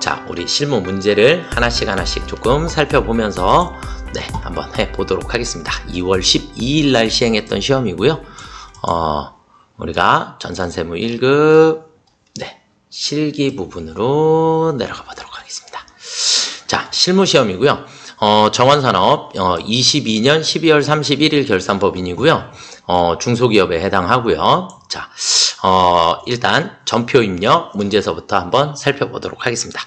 자, 우리 실무 문제를 하나씩 조금 살펴보면서 한번 해보도록 하겠습니다. 2월 12일 날 시행했던 시험이고요. 우리가 전산세무 1급 실기 부분으로 내려가 보도록 하겠습니다. 자, 실무 시험이고요. 정원산업 22년 12월 31일 결산법인이고요. 중소기업에 해당하고요. 자, 일단 전표 입력 문제서부터 한번 살펴보도록 하겠습니다.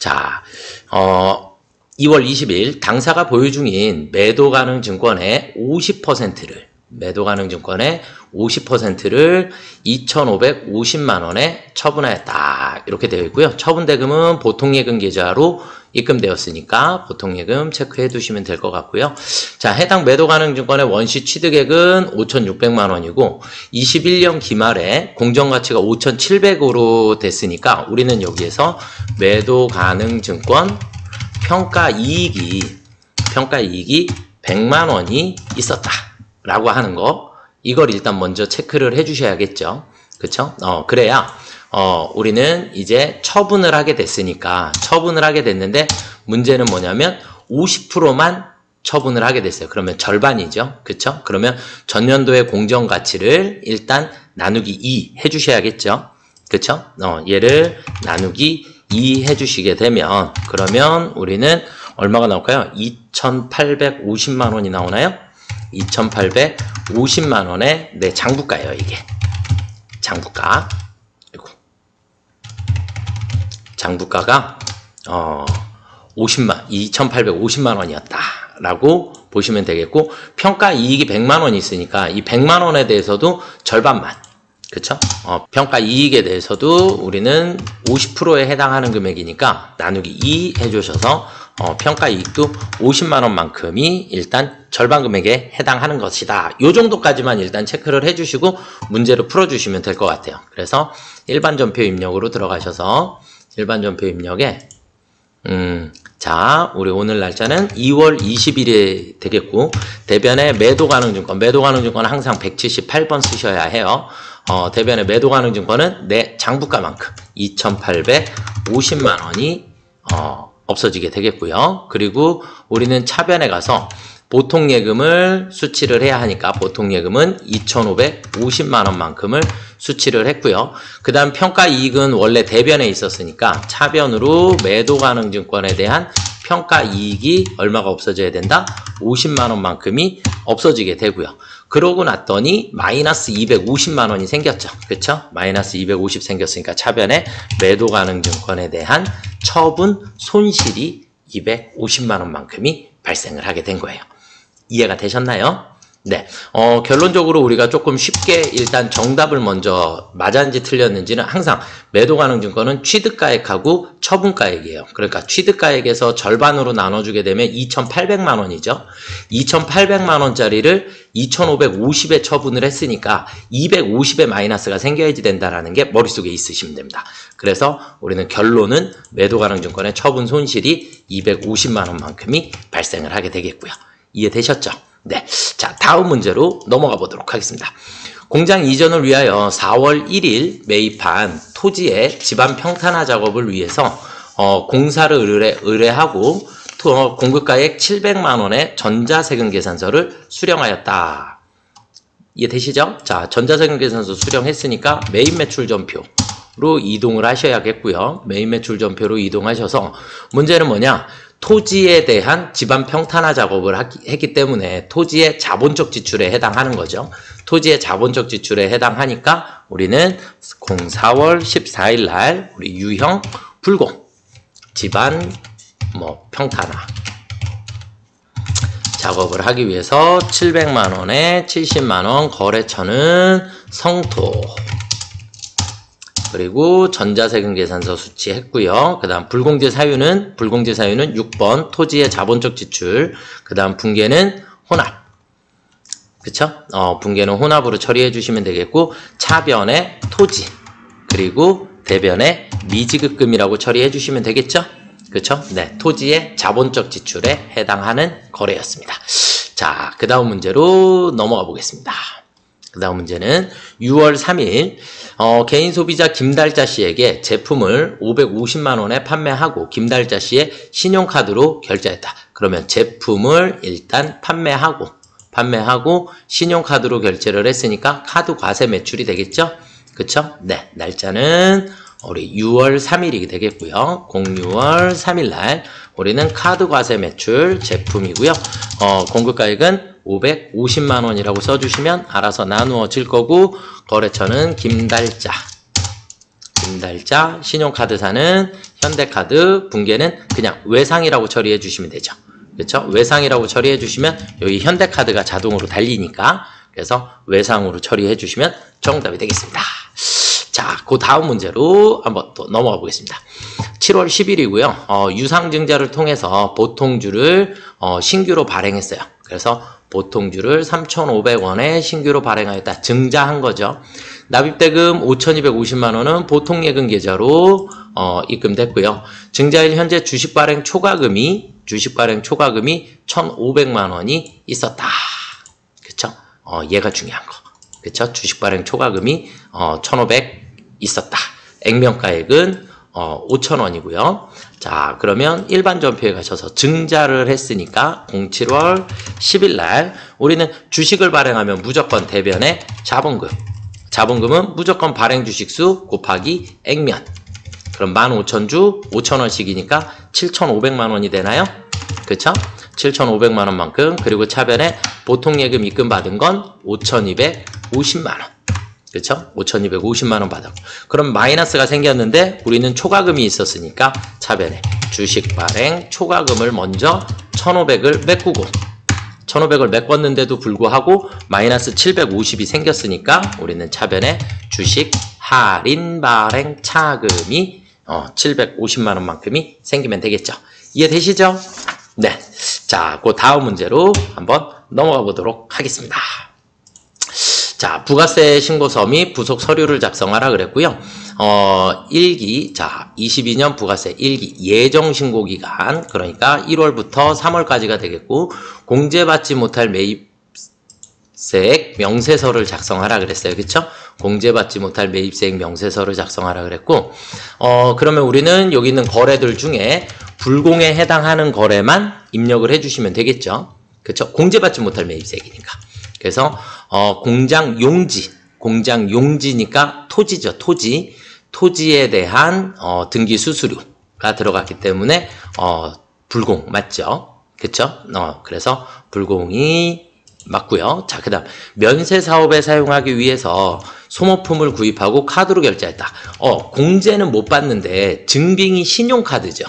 자, 2월 20일 당사가 보유 중인 매도 가능 증권의 50%를 2,550만 원에 처분하였다. 이렇게 되어 있고요. 처분대금은 보통예금 계좌로 입금되었으니까 보통예금 체크해 두시면 될 것 같고요. 자, 해당 매도 가능 증권의 원시 취득액은 5,600만 원이고 21년 기말에 공정가치가 5,700으로 됐으니까 우리는 여기에서 매도 가능 증권 평가이익이 100만 원이 있었다 라고 하는 거, 이걸 일단 먼저 체크를 해 주셔야겠죠. 그쵸? 그래야 우리는 이제 처분을 하게 됐으니까, 처분을 하게 됐는데 문제는 뭐냐면 50%만 처분을 하게 됐어요. 그러면 절반이죠. 그쵸? 그러면 전년도의 공정가치를 일단 나누기 2 해주셔야겠죠. 그쵸? 얘를 나누기 2 해주시게 되면, 그러면 우리는 얼마가 나올까요? 2,850만 원이 나오나요? 2,850만 원의 장부가예요, 이게. 장부가. 장부가가 2,850만 원이었다라고 보시면 되겠고, 평가 이익이 100만 원이 있으니까 이 100만 원에 대해서도 절반만, 그쵸? 평가 이익에 대해서도 우리는 50%에 해당하는 금액이니까 나누기 2 해주셔서 평가 이익도 50만 원만큼이 일단 절반 금액에 해당하는 것이다. 요 정도까지만 일단 체크를 해주시고 문제를 풀어주시면 될 것 같아요. 그래서 일반 전표 입력으로 들어가셔서 일반 전표 입력에 자, 우리 오늘 날짜는 2월 20일이 되겠고, 대변의 매도 가능 증권, 매도가능증권은 항상 178번 쓰셔야 해요. 대변의 매도 가능 증권은 내 장부가만큼 2,850만 원이 없어지게 되겠고요. 그리고 우리는 차변에 가서 보통예금을 수취를 해야 하니까 보통예금은 2,550만 원만큼을 수취를 했고요. 그 다음 평가이익은 원래 대변에 있었으니까 차변으로 매도가능증권에 대한 평가이익이 얼마가 없어져야 된다? 50만 원만큼이 없어지게 되고요. 그러고 났더니 마이너스 250만 원이 생겼죠. 그쵸? 마이너스 250 생겼으니까 차변에 매도가능증권에 대한 처분 손실이 250만 원만큼이 발생을 하게 된 거예요. 이해가 되셨나요? 네. 결론적으로 우리가 조금 쉽게 일단 정답을 먼저 맞았는지 틀렸는지는 항상 매도가능증권은 취득가액하고 처분가액이에요. 그러니까 취득가액에서 절반으로 나눠주게 되면 2,800만 원이죠. 2,800만 원짜리를 2,550에 처분을 했으니까 250의 마이너스가 생겨야지 된다라는 게 머릿속에 있으시면 됩니다. 그래서 우리는 결론은 매도가능증권의 처분 손실이 250만 원만큼이 발생을 하게 되겠고요. 이해되셨죠? 네. 자, 다음 문제로 넘어가 보도록 하겠습니다. 공장 이전을 위하여 4월 1일 매입한 토지의 집안 평탄화 작업을 위해서 공사를 의뢰하고 공급가액 700만 원의 전자세금 계산서를 수령하였다. 이해되시죠? 자, 전자세금 계산서 수령했으니까 매입 매출 전표로 이동을 하셔야겠고요. 매입 매출 전표로 이동하셔서 문제는 뭐냐? 토지에 대한 집안 평탄화 작업을 했기 때문에 토지의 자본적 지출에 해당하는 거죠. 토지의 자본적 지출에 해당하니까 우리는 4월 14일 날 우리 유형 불공 집안 평탄화 작업을 하기 위해서 700만 원에 70만 원 거래처는 성토, 그리고 전자세금 계산서 수취했고요. 그 다음 불공제 사유는 6번 토지의 자본적 지출, 그 다음 분계는 혼합. 그쵸? 분계는 혼합으로 처리해 주시면 되겠고, 차변에 토지, 그리고 대변에 미지급금이라고 처리해 주시면 되겠죠? 그쵸? 네. 토지의 자본적 지출에 해당하는 거래였습니다. 자, 그 다음 문제로 넘어가 보겠습니다. 그 다음 문제는 6월 3일 개인 소비자 김달자 씨에게 제품을 550만 원에 판매하고 김달자 씨의 신용카드로 결제했다. 그러면 제품을 일단 판매하고 신용카드로 결제를 했으니까 카드 과세 매출이 되겠죠? 그쵸? 네, 날짜는 우리 6월 3일이 되겠고요. 06월 3일 날 우리는 카드 과세 매출 제품이고요. 공급가액은 550만 원이라고 써주시면 알아서 나누어질 거고, 거래처는 김달자, 신용카드사는 현대카드, 붕괴는 그냥 외상이라고 처리해 주시면 되죠. 그렇죠? 외상이라고 처리해 주시면 여기 현대카드가 자동으로 달리니까, 그래서 외상으로 처리해 주시면 정답이 되겠습니다. 자, 그 다음 문제로 한번 또 넘어가 보겠습니다. 7월 10일이고요. 유상증자를 통해서 보통주를 신규로 발행했어요. 그래서 보통주를 3,500원에 신규로 발행하였다. 증자한 거죠. 납입대금 5,250만 원은 보통예금 계좌로 입금됐고요. 증자일 현재 주식 발행 초과금이 1,500만 원이 있었다. 그쵸? 얘가 중요한 거. 그쵸? 주식 발행 초과금이 1,500 있었다. 액면가액은 5,000원이고요. 자, 그러면 일반 전표에 가셔서 증자를 했으니까 07월 10일 날 우리는 주식을 발행하면 무조건 대변에 자본금. 자본금은 무조건 발행 주식수 곱하기 액면. 그럼 15,000주 5,000원씩이니까 7,500만 원이 되나요? 그쵸? 7,500만 원만큼. 그리고 차변에 보통예금 입금받은 건 5,250만 원. 그쵸? 5,250만 원 받았고. 그럼 마이너스가 생겼는데 우리는 초과금이 있었으니까 차변에 주식 발행 초과금을 먼저 1,500을 메꾸고, 1,500을 메꿨는데도 불구하고 마이너스 750이 생겼으니까 우리는 차변에 주식 할인 발행 차금이 750만 원만큼이 생기면 되겠죠. 이해되시죠? 네. 자, 그 다음 문제로 한번 넘어가 보도록 하겠습니다. 자, 부가세 신고서 및 부속 서류를 작성하라 그랬고요. 1기, 자, 22년 부가세 1기 예정 신고 기간, 그러니까 1월부터 3월까지가 되겠고, 공제받지 못할 매입세액 명세서를 작성하라 그랬어요. 그쵸? 공제받지 못할 매입세액 명세서를 작성하라 그랬고, 그러면 우리는 여기 있는 거래들 중에 불공에 해당하는 거래만 입력을 해주시면 되겠죠. 그쵸? 공제받지 못할 매입세액이니까. 그래서 공장 용지니까 토지죠. 토지에 대한 등기 수수료가 들어갔기 때문에 불공 맞죠? 그쵸? 그래서 불공이 맞고요. 자, 그다음 면세 사업에 사용하기 위해서 소모품을 구입하고 카드로 결제했다. 공제는 못 받는데 증빙이 신용카드죠.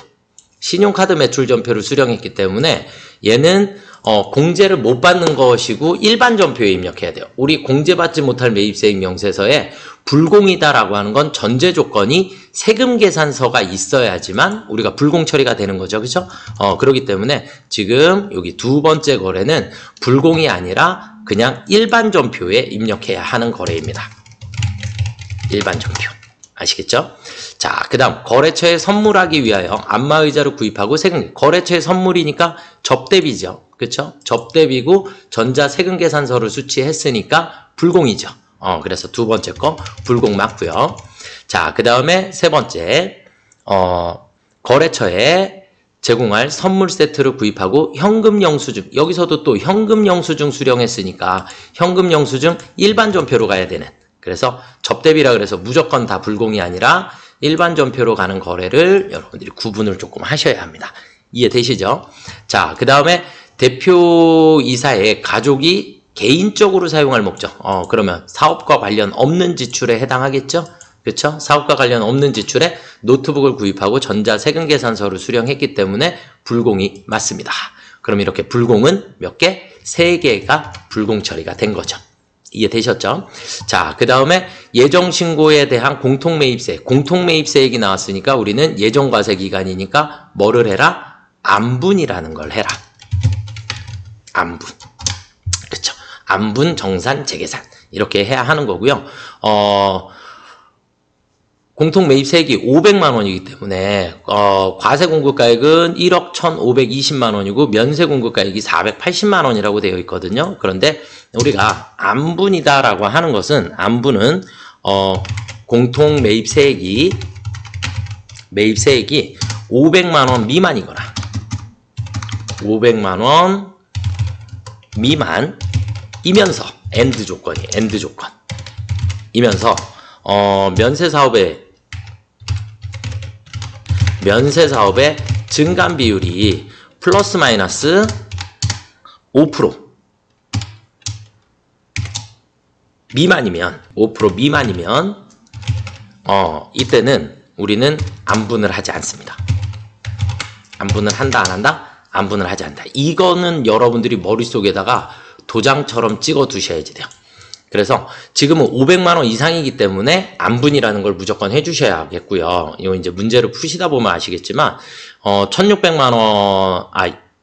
신용카드 매출 전표를 수령했기 때문에 얘는 공제를 못 받는 것이고 일반 전표에 입력해야 돼요. 우리 공제받지 못할 매입세액 명세서에 불공이다라고 하는 건 전제 조건이 세금 계산서가 있어야지만 우리가 불공 처리가 되는 거죠. 그죠? 그렇기 때문에 지금 여기 두 번째 거래는 불공이 아니라 그냥 일반 전표에 입력해야 하는 거래입니다. 일반 전표. 아시겠죠? 자, 그 다음 거래처에 선물하기 위하여 안마의자를 구입하고 세금, 거래처에 선물이니까 접대비죠. 그쵸? 접대비고 전자세금계산서를 수취했으니까 불공이죠. 그래서 두 번째 거 불공 맞고요. 자, 그 다음에 세 번째 거래처에 제공할 선물 세트를 구입하고 현금 영수증, 여기서도 또 현금 영수증 수령했으니까 현금 영수증 일반 전표로 가야 되는, 그래서 접대비라 그래서 무조건 다 불공이 아니라 일반 전표로 가는 거래를 여러분들이 구분을 조금 하셔야 합니다. 이해되시죠? 자, 그 다음에 대표이사의 가족이 개인적으로 사용할 목적. 그러면 사업과 관련 없는 지출에 해당하겠죠? 그렇죠? 사업과 관련 없는 지출에 노트북을 구입하고 전자세금계산서를 수령했기 때문에 불공이 맞습니다. 그럼 이렇게 불공은 몇 개? 3개가 불공 처리가 된 거죠. 이해되셨죠? 자, 그 다음에 예정신고에 대한 공통매입세액. 공통매입세액이 나왔으니까 우리는 예정과세기간이니까 뭐를 해라? 안분이라는 걸 해라. 안분. 그렇죠? 안분, 정산, 재계산. 이렇게 해야 하는 거고요. 공통 매입 세액이 500만 원이기 때문에 과세 공급가액은 1억 1,520만 원이고 면세 공급가액이 480만 원이라고 되어 있거든요. 그런데 우리가 안분이다라고 하는 것은 안분은 공통 매입 세액이 500만 원 미만이거나 500만 원 미만이면서 엔드 조건이면서 면세 사업의 증감 비율이 플러스 마이너스 5% 미만이면 이때는 우리는 안분을 하지 않습니다. 안분을 한다 안 한다? 안분을 하지 않는다. 이거는 여러분들이 머릿속에다가 도장처럼 찍어 두셔야지 돼요. 그래서 지금은 500만 원 이상이기 때문에 안분이라는 걸 무조건 해주셔야겠고요. 이거 이제 문제를 푸시다 보면 아시겠지만 1,600만 원,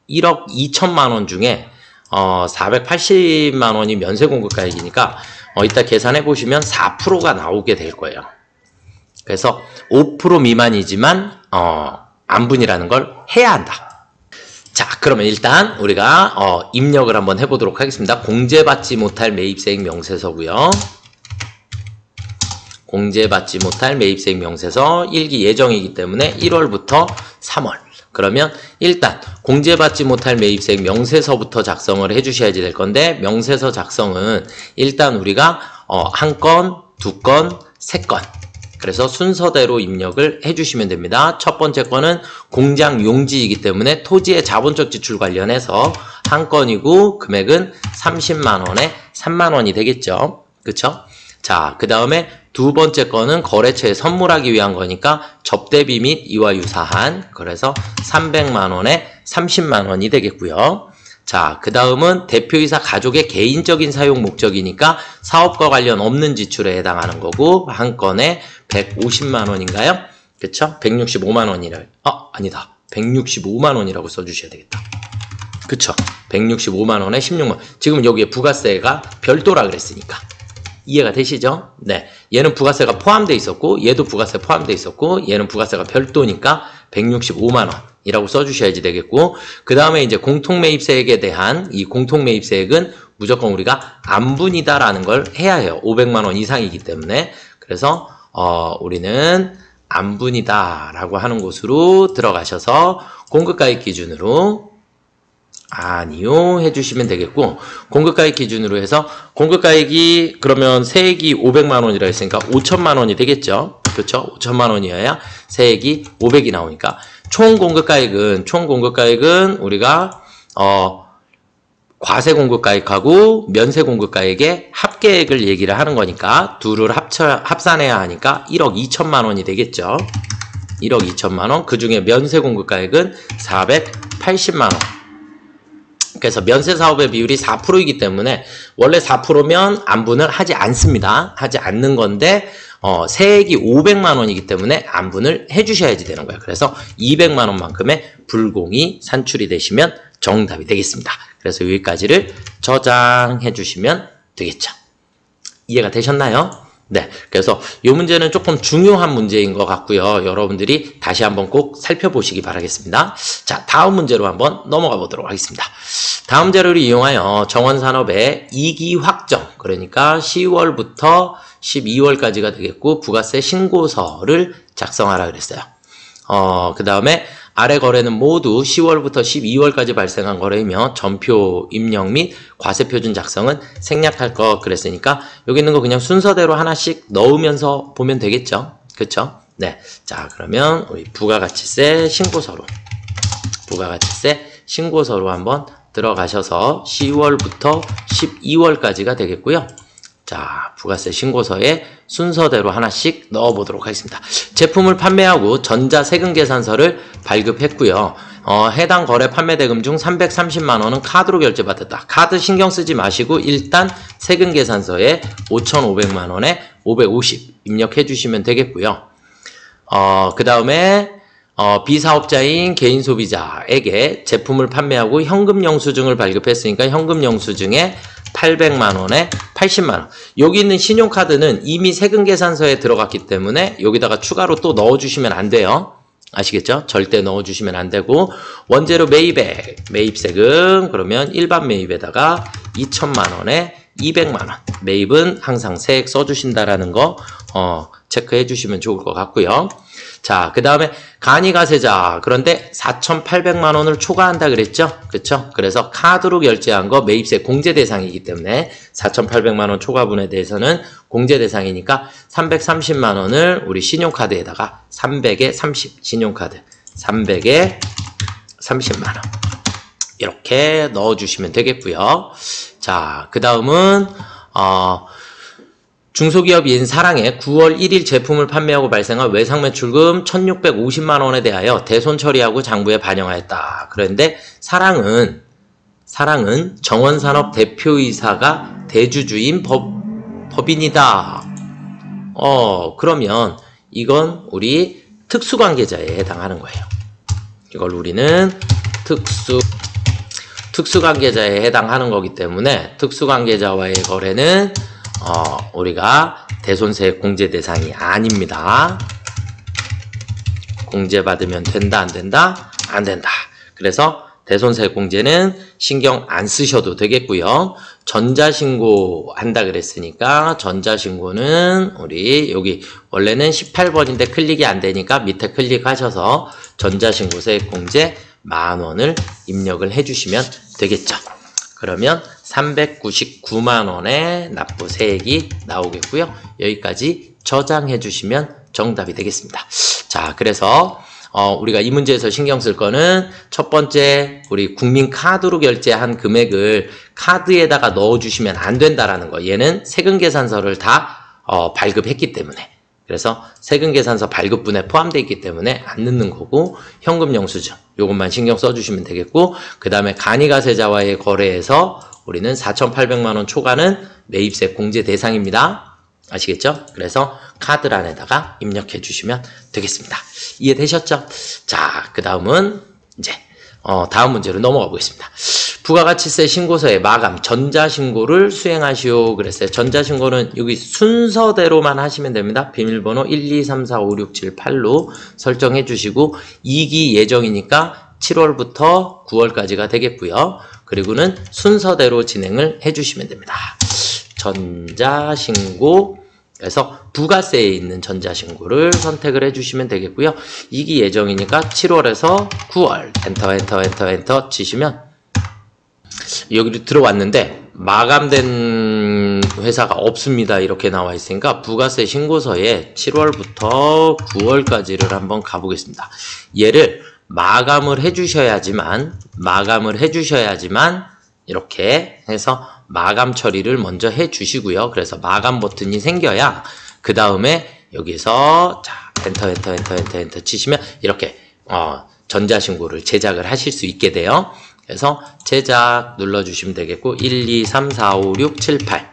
1억 2천만 원 중에 480만 원이 면세 공급가액이니까 이따 계산해 보시면 4%가 나오게 될 거예요. 그래서 5% 미만이지만 안분이라는 걸 해야 한다. 자, 그러면 일단 우리가 입력을 한번 해보도록 하겠습니다. 공제받지 못할 매입세액 명세서고요. 공제받지 못할 매입세액 명세서 1기 예정이기 때문에 1월부터 3월. 그러면 일단 공제받지 못할 매입세액 명세서부터 작성을 해주셔야지 될 건데, 명세서 작성은 일단 우리가 한 건, 두 건, 세 건. 그래서 순서대로 입력을 해주시면 됩니다. 첫 번째 건은 공장 용지이기 때문에 토지의 자본적 지출 관련해서 한 건이고 금액은 30만 원에 3만 원이 되겠죠. 그쵸? 자, 그 다음에 두 번째 건은 거래처에 선물하기 위한 거니까 접대비 및 이와 유사한, 그래서 300만 원에 30만 원이 되겠고요. 자, 그 다음은 대표이사 가족의 개인적인 사용 목적이니까 사업과 관련 없는 지출에 해당하는 거고, 한 건에 150만 원인가요? 그쵸? 165만 원이라, 아니다. 165만 원이라고 써주셔야 되겠다. 그쵸? 165만 원에 16만 원. 지금 여기에 부가세가 별도라 그랬으니까. 이해가 되시죠? 네. 얘는 부가세가 포함되어 있었고, 얘도 부가세 포함되어 있었고, 얘는 부가세가 별도니까 165만 원이라고 써주셔야지 되겠고, 그 다음에 이제 공통매입세액에 대한 이 공통매입세액은 무조건 우리가 안분이다라는 걸 해야 해요. 500만 원 이상이기 때문에. 그래서 우리는 안분이다라고 하는 곳으로 들어가셔서 공급가액 기준으로 아니요 해주시면 되겠고, 공급가액 기준으로 해서 공급가액이 그러면 세액이 500만 원이라 했으니까 5천만 원이 되겠죠. 그렇죠? 5천만 원이어야 세액이 500이 나오니까 총 공급가액은 우리가 과세 공급가액하고 면세 공급가액의 합계액을 얘기를 하는 거니까 둘을 합산해야 하니까 1억 2천만 원이 되겠죠. 1억 2천만 원. 그 중에 면세 공급가액은 480만 원. 그래서 면세 사업의 비율이 4%이기 때문에 원래 4%면 안분을 하지 않습니다. 하지 않는 건데 세액이 500만 원이기 때문에 안분을 해주셔야지 되는 거예요. 그래서 200만 원만큼의 불공이 산출이 되시면 정답이 되겠습니다. 그래서 여기까지를 저장해 주시면 되겠죠. 이해가 되셨나요? 네. 그래서 이 문제는 조금 중요한 문제인 것 같고요. 여러분들이 다시 한번 꼭 살펴보시기 바라겠습니다. 자, 다음 문제로 한번 넘어가 보도록 하겠습니다. 다음 자료를 이용하여 정원산업의 2기 확정, 그러니까 10월부터 12월까지가 되겠고 부가세 신고서를 작성하라 그랬어요. 그 다음에 아래 거래는 모두 10월부터 12월까지 발생한 거래이며 전표 입력 및 과세표준 작성은 생략할 거 그랬으니까 여기 있는 거 그냥 순서대로 하나씩 넣으면서 보면 되겠죠. 그쵸? 네. 자, 그러면 우리 부가가치세 신고서로 한번 들어가셔서 10월부터 12월까지가 되겠고요. 자, 부가세 신고서에 순서대로 하나씩 넣어보도록 하겠습니다. 제품을 판매하고 전자세금계산서를 발급했고요. 해당 거래 판매대금 중 330만 원은 카드로 결제받았다. 카드 신경 쓰지 마시고 일단 세금계산서에 5,500만 원에 550 입력해 주시면 되겠고요. 그 다음에 비사업자인 개인 소비자에게 제품을 판매하고 현금 영수증을 발급했으니까 현금 영수증에 800만 원에 80만 원. 여기 있는 신용카드는 이미 세금 계산서에 들어갔기 때문에 여기다가 추가로 또 넣어주시면 안 돼요. 아시겠죠? 절대 넣어주시면 안 되고, 원재료 매입액, 매입세금, 그러면 일반 매입에다가 2천만 원에 200만 원. 매입은 항상 세액 써주신다라는 거, 체크해 주시면 좋을 것 같고요. 자, 그 다음에 간이가세자. 그런데 4,800만 원을 초과한다 그랬죠? 그쵸? 그래서 카드로 결제한 거 매입세 공제 대상이기 때문에 4,800만 원 초과분에 대해서는 공제 대상이니까 330만 원을 우리 신용카드에다가 300에 30, 신용카드 300에 30만 원. 이렇게 넣어주시면 되겠고요. 자, 그 다음은, 중소기업인 사랑에 9월 1일 제품을 판매하고 발생한 외상매출금 1,650만 원에 대하여 대손 처리하고 장부에 반영하였다. 그런데 사랑은 정원산업 대표이사가 대주주인 법인이다. 그러면 이건 우리 특수관계자에 해당하는 거예요. 이걸 우리는 특수관계자에 해당하는 거기 때문에 특수관계자와의 거래는 우리가 대손세액 공제 대상이 아닙니다. 공제받으면 된다, 안 된다? 안 된다. 그래서 대손세액 공제는 신경 안 쓰셔도 되겠고요. 전자신고 한다 그랬으니까 전자신고는 우리 여기 원래는 18번인데 클릭이 안 되니까 밑에 클릭하셔서 전자신고 세액 공제 10,000원을 입력을 해주시면 되겠죠. 그러면 399만 원의 납부 세액이 나오겠고요. 여기까지 저장해 주시면 정답이 되겠습니다. 자, 그래서 우리가 이 문제에서 신경 쓸 거는 첫 번째, 우리 국민카드로 결제한 금액을 카드에다가 넣어주시면 안 된다라는 거. 얘는 세금계산서를 다 발급했기 때문에. 그래서 세금계산서 발급분에 포함되어 있기 때문에 안 넣는 거고, 현금 영수증 요것만 신경 써주시면 되겠고, 그 다음에 간이가세자와의 거래에서 우리는 4,800만 원 초과는 매입세 공제 대상입니다. 아시겠죠? 그래서 카드란에다가 입력해 주시면 되겠습니다. 이해되셨죠? 자, 그 다음은 이제 다음 문제로 넘어가 보겠습니다. 부가가치세 신고서의 마감 전자신고를 수행하시오 그랬어요. 전자신고는 여기 순서대로만 하시면 됩니다. 비밀번호 123456788로 설정해 주시고 2기 예정이니까 7월부터 9월까지가 되겠고요. 그리고는 순서대로 진행을 해주시면 됩니다. 전자신고, 그래서 부가세에 있는 전자신고를 선택을 해주시면 되겠고요. 2기 예정이니까 7월에서 9월 엔터 치시면 여기로 들어왔는데 마감된 회사가 없습니다. 이렇게 나와 있으니까 부가세 신고서에 7월부터 9월까지를 한번 가보겠습니다. 얘를 마감을 해주셔야지만 이렇게 해서 마감 처리를 먼저 해주시고요. 그래서 마감 버튼이 생겨야 그 다음에 여기서 자 엔터 치시면 이렇게 전자신고를 제작을 하실 수 있게 돼요. 그래서 제작 눌러주시면 되겠고 123456788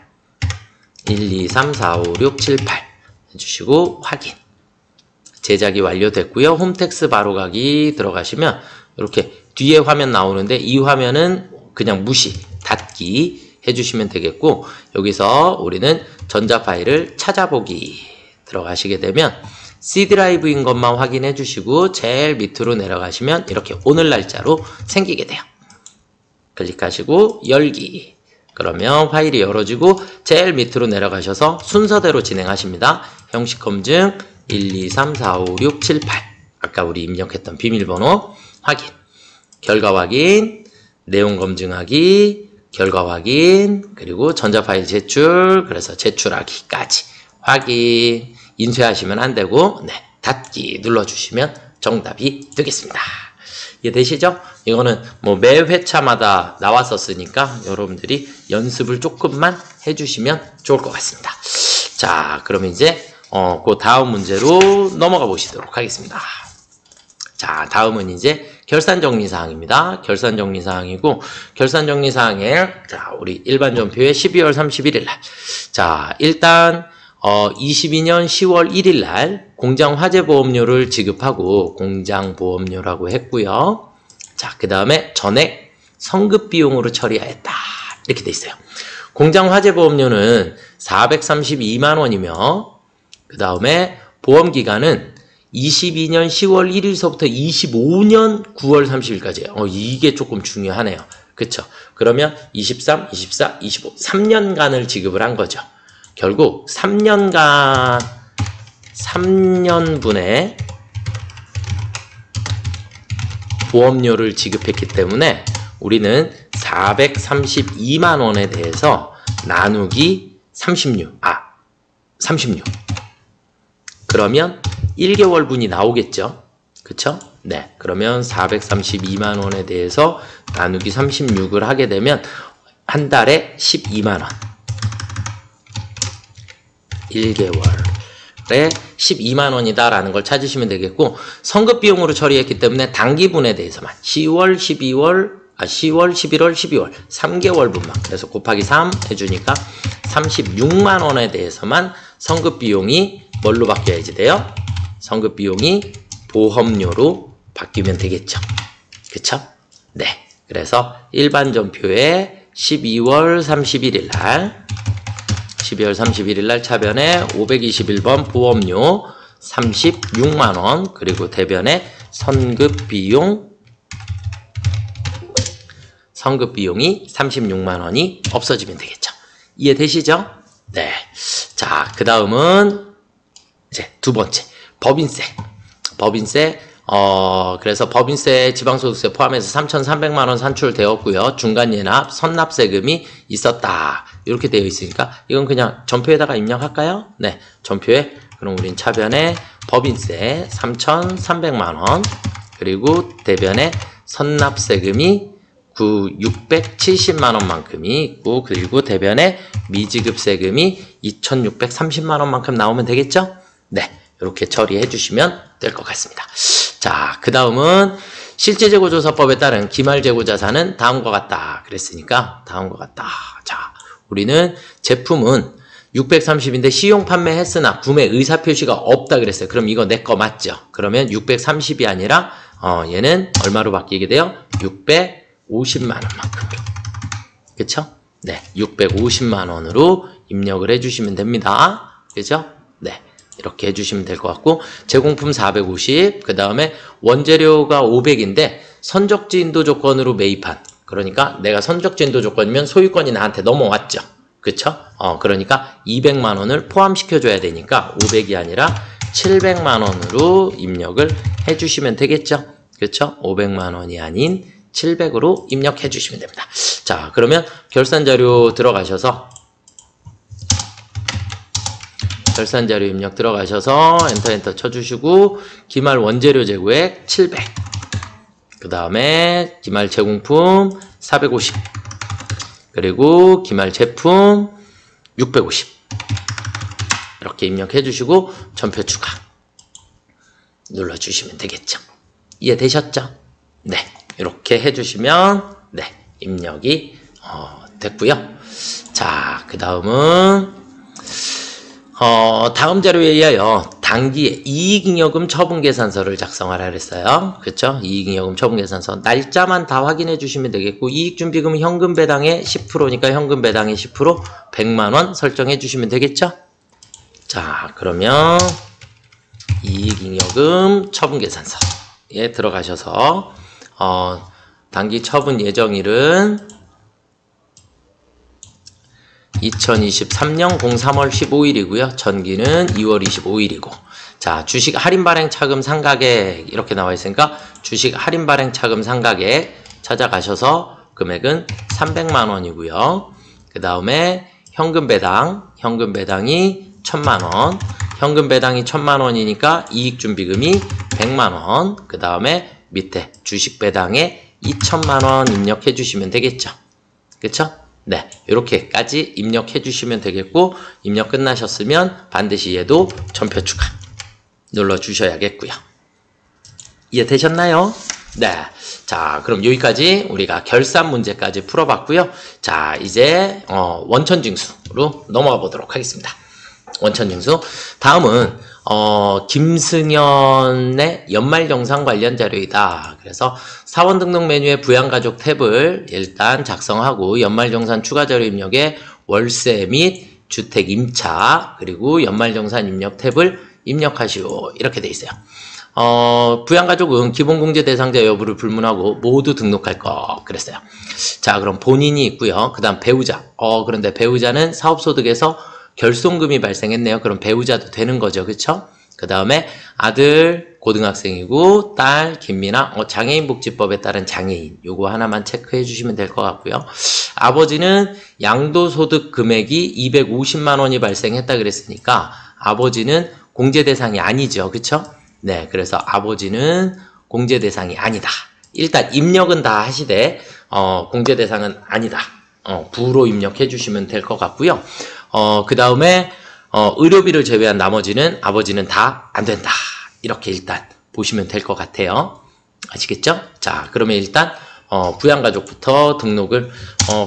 해주시고 확인. 제작이 완료됐고요. 홈택스 바로가기 들어가시면 이렇게 뒤에 화면 나오는데 이 화면은 그냥 무시, 닫기 해주시면 되겠고 여기서 우리는 전자 파일을 찾아보기 들어가시게 되면 C 드라이브인 것만 확인해 주시고 제일 밑으로 내려가시면 이렇게 오늘 날짜로 생기게 돼요. 클릭하시고 열기. 그러면 파일이 열어지고 제일 밑으로 내려가셔서 순서대로 진행하십니다. 형식 검증 123456788 아까 우리 입력했던 비밀번호 확인, 결과 확인, 내용 검증하기, 결과 확인, 그리고 전자파일 제출, 그래서 제출하기까지 확인, 인쇄하시면 안 되고 닫기 눌러주시면 정답이 되겠습니다. 이해되시죠? 이거는 뭐 매 회차마다 나왔었으니까 여러분들이 연습을 조금만 해주시면 좋을 것 같습니다. 자, 그럼 이제 그 다음 문제로 넘어가 보시도록 하겠습니다. 자, 다음은 이제 결산정리사항입니다. 결산정리사항이고, 결산정리사항에, 자, 우리 일반전표에 12월 31일 날. 자, 일단, 22년 10월 1일 날 공장화재보험료를 지급하고 공장보험료라고 했고요. 자, 그 다음에 전액 성급비용으로 처리하였다. 이렇게 돼 있어요. 공장 화재보험료는 432만 원이며 그 다음에 보험기간은 22년 10월 1일서부터 25년 9월 30일까지예요. 이게 조금 중요하네요. 그쵸? 그러면 23, 24, 25, 3년간을 지급을 한 거죠. 결국 3년분의 보험료를 지급했기 때문에 우리는 432만 원에 대해서 나누기 36. 그러면 1개월분이 나오겠죠. 그쵸? 네. 그러면 432만 원에 대해서 나누기 36을 하게 되면 한 달에 12만 원. 1개월에 12만 원이다라는 걸 찾으시면 되겠고, 선급 비용으로 처리했기 때문에 단기분에 대해서만 10월, 11월, 12월 3개월분만, 그래서 곱하기 3 해주니까 36만 원에 대해서만 선급 비용이 뭘로 바뀌어야지 돼요? 선급 비용이 보험료로 바뀌면 되겠죠. 그쵸? 네. 그래서 일반 전표에 12월 31일 날 차변에 521번 보험료 36만 원, 그리고 대변에 선급 비용이 36만 원이 없어지면 되겠죠. 이해되시죠? 네. 자, 그 다음은 이제 두 번째, 법인세. 그래서 법인세, 지방소득세 포함해서 3,300만 원 산출되었고요. 중간예납, 선납세금이 있었다. 이렇게 되어 있으니까 이건 그냥 전표에다가 입력할까요? 네, 전표에. 그럼 우린 차변에 법인세 3,300만 원, 그리고 대변에 선납세금이 670만 원만큼이 있고, 그리고 대변에 미지급세금이 2,630만 원만큼 나오면 되겠죠? 네, 이렇게 처리해 주시면 될 것 같습니다. 자, 그 다음은 실제재고조사법에 따른 기말재고자산은 다음과 같다 그랬으니까 다음과 같다. 자, 우리는 제품은 630인데 시용 판매했으나 구매 의사표시가 없다 그랬어요. 그럼 이거 내 거 맞죠? 그러면 630이 아니라 얘는 얼마로 바뀌게 돼요? 650만 원만큼으로. 그쵸? 네, 650만 원으로 입력을 해주시면 됩니다. 그죠? 네, 이렇게 해주시면 될 것 같고, 제공품 450, 그 다음에 원재료가 500인데 선적지 인도 조건으로 매입한, 그러니까 내가 선적지 인도 조건이면 소유권이 나한테 넘어왔죠. 그쵸? 그러니까 200만 원을 포함시켜줘야 되니까 500이 아니라 700만 원으로 입력을 해주시면 되겠죠. 그쵸? 500만 원이 아닌 700으로 입력해 주시면 됩니다. 자, 그러면 결산자료 들어가셔서 결산자료 입력 들어가셔서 엔터 쳐주시고, 기말 원재료 재고액 700, 그 다음에 기말 제공품 450, 그리고 기말 제품 650 이렇게 입력해 주시고 전표 추가 눌러주시면 되겠죠. 이해되셨죠? 네, 이렇게 해주시면 네, 입력이 됐고요. 자, 그 다음은 다음 자료에 의하여 단기에 이익잉여금 처분계산서를 작성하라 그랬어요. 그쵸? 이익잉여금 처분계산서 날짜만 다 확인해 주시면 되겠고, 이익준비금 현금 배당의 10%니까 현금 배당의 10% 100만원 설정해 주시면 되겠죠? 자, 그러면 이익잉여금 처분계산서에 들어가셔서 단기 처분 예정일은 2023년 03월 15일이고요. 전기는 2월 25일이고. 자, 주식 할인 발행 차금 상가액 이렇게 나와 있으니까 주식 할인 발행 차금 상가액 찾아가셔서 금액은 300만 원이고요. 그 다음에 현금 배당이 1000만 원. 현금 배당이 1000만 원이니까 이익 준비금이 100만 원. 그 다음에 밑에 주식 배당에 2000만 원 입력해 주시면 되겠죠. 그쵸? 네, 이렇게까지 입력해 주시면 되겠고, 입력 끝나셨으면 반드시 얘도 전표 추가 눌러 주셔야겠고요. 이해되셨나요? 네. 자, 그럼 여기까지 우리가 결산 문제까지 풀어봤고요. 자, 이제 원천징수로 넘어가 보도록 하겠습니다. 원천징수. 다음은 김승현의 연말정산 관련 자료이다. 그래서 사원 등록 메뉴의 부양가족 탭을 일단 작성하고 연말정산 추가 자료 입력에 월세 및 주택 임차 그리고 연말정산 입력 탭을 입력하시오. 이렇게 돼 있어요. 부양가족은 기본공제 대상자 여부를 불문하고 모두 등록할 거 그랬어요. 자, 그럼 본인이 있고요. 그 다음 배우자. 그런데 배우자는 사업소득에서 결손금이 발생했네요. 그럼 배우자도 되는 거죠. 그쵸? 그 다음에 아들 고등학생이고 딸 김미나 장애인복지법에 따른 장애인 요거 하나만 체크해 주시면 될 것 같고요. 아버지는 양도소득 금액이 250만 원이 발생했다 그랬으니까 아버지는 공제 대상이 아니죠. 그쵸? 네, 그래서 아버지는 공제 대상이 아니다. 일단 입력은 다 하시되 공제 대상은 아니다. 부로 입력해 주시면 될 것 같고요. 그 다음에 의료비를 제외한 나머지는 아버지는 다 안 된다. 이렇게 일단 보시면 될 것 같아요. 아시겠죠? 자, 그러면 일단 부양가족부터 등록을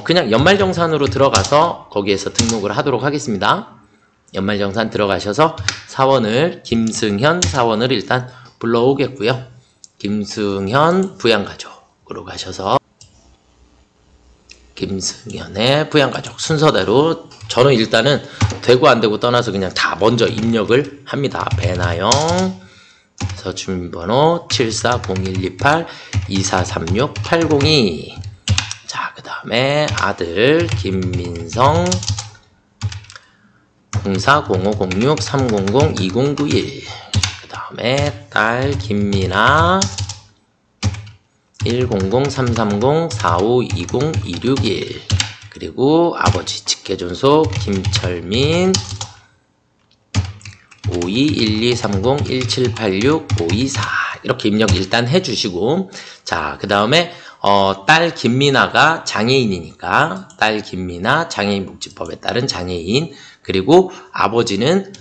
그냥 연말정산으로 들어가서 거기에서 등록을 하도록 하겠습니다. 연말정산 들어가셔서 사원을 김승현 사원을 일단 불러오겠고요. 김승현 부양가족으로 가셔서 김승현의 부양가족 순서대로 저는 일단은 되고 안 되고 떠나서 그냥 다 먼저 입력을 합니다. 배나영 그래서 주민번호 740128-2436-802 자, 그 다음에 아들 김민성 040506-300-2091 그 다음에 딸 김미나 100-330-4520261 그리고 아버지 직계존속 김철민 5212301786-524 이렇게 입력 일단 해주시고 자, 그 다음에 딸 김미나가 장애인이니까 딸 김미나 장애인복지법에 따른 장애인 그리고 아버지는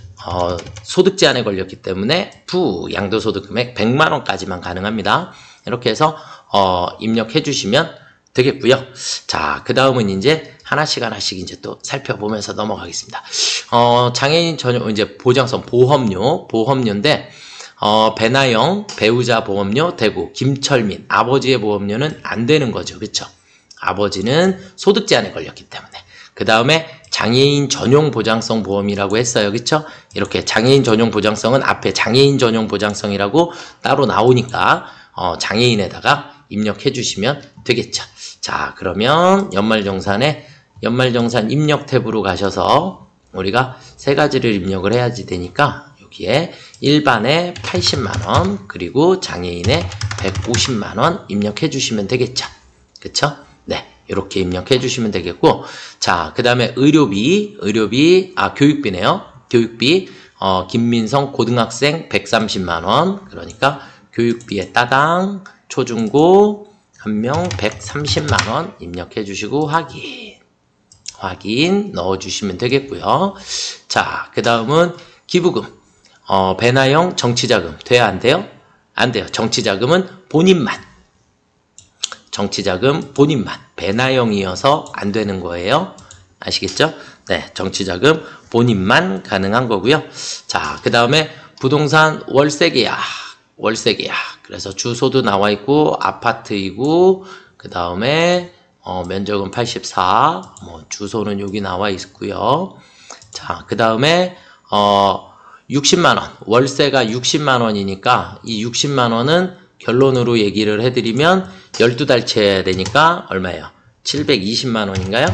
소득 제한에 걸렸기 때문에 양도소득 금액 100만 원까지만 가능합니다. 이렇게 해서 입력해 주시면 되겠고요. 자, 그 다음은 이제 하나씩 이제 또 살펴보면서 넘어가겠습니다. 장애인 전용 이제 보장성 보험료인데 배나영 배우자 보험료 되고 김철민 아버지의 보험료는 안 되는 거죠. 그렇죠? 아버지는 소득 제한에 걸렸기 때문에. 그 다음에 장애인 전용 보장성 보험이라고 했어요. 그렇죠? 이렇게 장애인 전용 보장성은 앞에 장애인 전용 보장성이라고 따로 나오니까 장애인에다가 입력해 주시면 되겠죠. 자, 그러면 연말정산 입력 탭으로 가셔서 우리가 세 가지를 입력을 해야지 되니까 여기에 일반에 80만원 그리고 장애인에 150만원 입력해 주시면 되겠죠. 그쵸? 네, 이렇게 입력해 주시면 되겠고 자, 그 다음에 교육비네요. 교육비 김민성 고등학생 130만원 그러니까 교육비에 따당 초중고 한 명 130만원 입력해 주시고 확인 넣어주시면 되겠고요. 자, 그 다음은 기부금 배나영 정치자금 돼야 안 돼요? 안 돼요. 정치자금은 본인만 배나영이어서 안 되는 거예요. 아시겠죠? 네, 정치자금 본인만 가능한 거고요. 자, 그 다음에 부동산 월세 계약 그래서 주소도 나와 있고 아파트이고 그 다음에 면적은 84 주소는 여기 나와 있고요. 자, 그 다음에 60만원 월세가 60만원이니까 이 60만원은 결론으로 얘기를 해드리면 12달치 해야 되니까 얼마예요? 720만원인가요?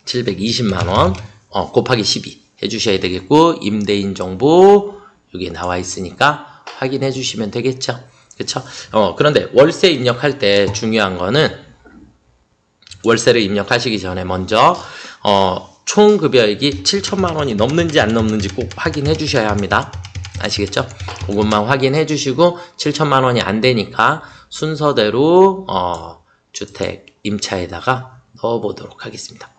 720만원 곱하기 12 해주셔야 되겠고 임대인 정보 여기에 나와 있으니까 확인해 주시면 되겠죠. 그쵸? 그런데 월세 입력할 때 중요한 거는 월세를 입력하시기 전에 먼저 총 급여액이 7천만 원이 넘는지 안 넘는지 꼭 확인해 주셔야 합니다. 아시겠죠? 그것만 확인해 주시고 7천만 원이 안 되니까 순서대로 주택 임차에다가 넣어 보도록 하겠습니다.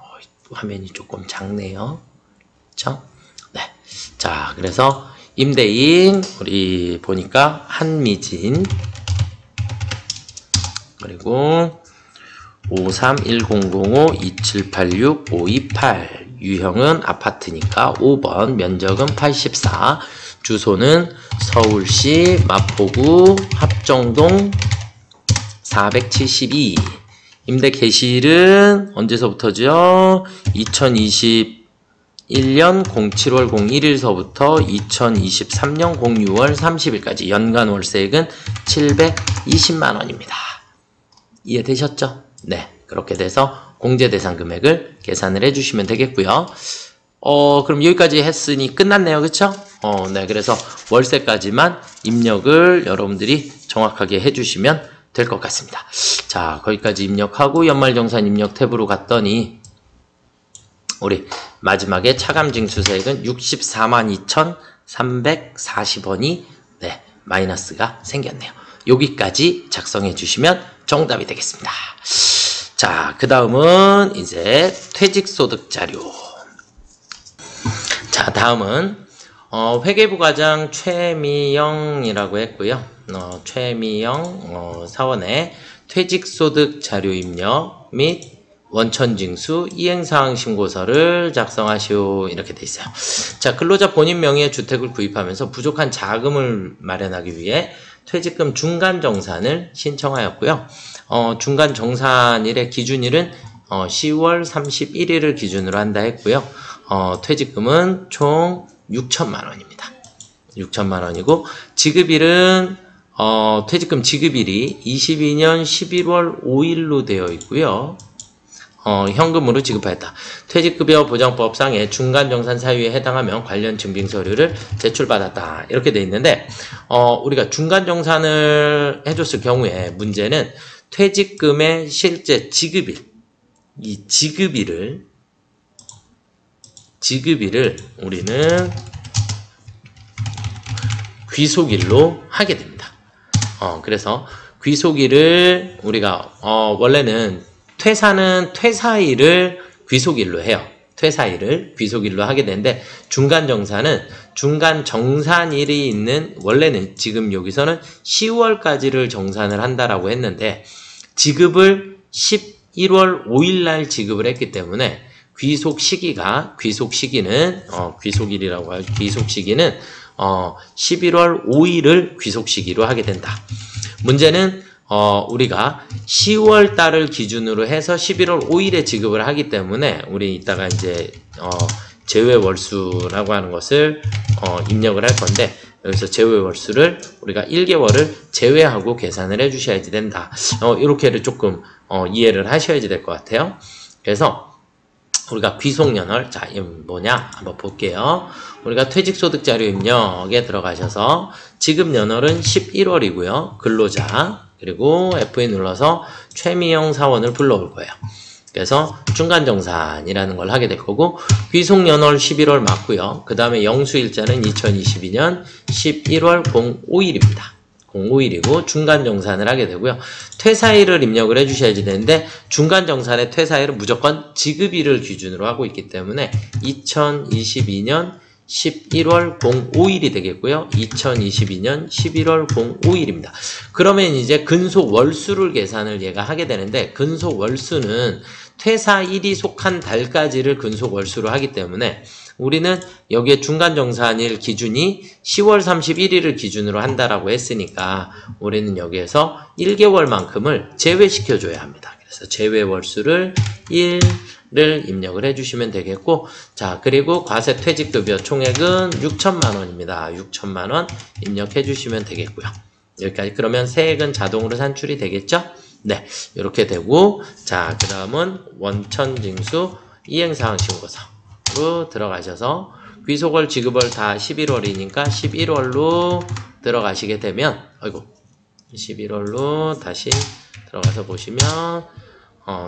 화면이 조금 작네요. 그쵸? 네. 자, 그래서 임대인 우리 보니까 한미진 그리고 531005-2786-528 유형은 아파트니까 5번 면적은 84 주소는 서울시 마포구 합정동 472 임대 개시일은 언제서부터죠? 2021년 07월 01일서부터 2023년 06월 30일까지 연간 월세액은 720만원입니다. 이해되셨죠? 네. 그렇게 돼서 공제 대상 금액을 계산을 해주시면 되겠고요. 그럼 여기까지 했으니 끝났네요. 그쵸? 네. 그래서 월세까지만 입력을 여러분들이 정확하게 해주시면 될 것 같습니다. 자, 거기까지 입력하고 연말정산 입력 탭으로 갔더니 우리 마지막에 차감징수세액은 642,340원이 네, 마이너스가 생겼네요. 여기까지 작성해 주시면 정답이 되겠습니다. 자, 그 다음은 이제 퇴직소득 자료. 자, 다음은 회계부과장 최미영이라고 했고요. 최미영 사원의 퇴직소득 자료 입력 및 원천징수 이행사항 신고서를 작성하시오 이렇게 돼 있어요. 자, 근로자 본인 명의의 주택을 구입하면서 부족한 자금을 마련하기 위해 퇴직금 중간정산을 신청하였고요. 중간정산일의 기준일은 10월 31일을 기준으로 한다 했고요. 퇴직금은 총 6천만 원입니다. 6천만 원이고 지급일은 퇴직금 지급일이 22년 11월 5일로 되어 있고요. 현금으로 지급하였다. 퇴직급여 보장법상의 중간정산 사유에 해당하면 관련 증빙서류를 제출받았다. 이렇게 되어 있는데 우리가 중간정산을 해줬을 경우에 문제는 퇴직금의 실제 지급일, 이 지급일을 우리는 귀속일로 하게 됩니다. 그래서 귀속일을 우리가 원래는 퇴사는 퇴사일을 귀속일로 해요. 퇴사일을 귀속일로 하게 되는데 중간정산은 중간정산일이 있는 원래는 지금 여기서는 10월까지를 정산을 한다라고 했는데 지급을 11월 5일 날 지급을 했기 때문에 귀속시기는 귀속일이라고 하죠. 귀속시기는 11월 5일을 귀속시기로 하게 된다. 문제는 우리가 10월 달을 기준으로 해서 11월 5일에 지급을 하기 때문에 우리 이따가 이제 제외월수라고 하는 것을 입력을 할 건데 여기서 제외월수를 우리가 1개월을 제외하고 계산을 해 주셔야지 된다. 이렇게를 조금 이해를 하셔야지 될 것 같아요. 그래서 우리가 귀속연월, 자, 이 뭐냐? 한번 볼게요. 우리가 퇴직소득자료 입력에 들어가셔서 지급연월은 11월이고요. 근로자, 그리고 F2 눌러서 최미영 사원을 불러올 거예요. 그래서 중간정산이라는 걸 하게 될 거고, 귀속연월 11월 맞고요. 그 다음에 영수일자는 2022년 11월 05일입니다. 05일이고 중간정산을 하게 되고요. 퇴사일을 입력을 해주셔야지 되는데 중간정산의 퇴사일은 무조건 지급일을 기준으로 하고 있기 때문에 2022년 11월 05일이 되겠고요. 2022년 11월 05일입니다. 그러면 이제 근속월수를 계산을 얘가 하게 되는데 근속월수는 퇴사일이 속한 달까지를 근속월수로 하기 때문에 우리는 여기에 중간정산일 기준이 10월 31일을 기준으로 한다라고 했으니까 우리는 여기에서 1개월만큼을 제외시켜줘야 합니다. 그래서 제외월수를 1을 입력을 해주시면 되겠고, 자, 그리고 과세퇴직급여 총액은 6천만 원입니다. 6천만 원 입력해주시면 되겠고요. 여기까지. 그러면 세액은 자동으로 산출이 되겠죠? 네, 이렇게 되고, 자, 그 다음은 원천징수 이행사항 신고서. 로 들어가셔서 귀속월 지급월 다 11월이니까 11월로 들어가시게 되면 11월로 다시 들어가서 보시면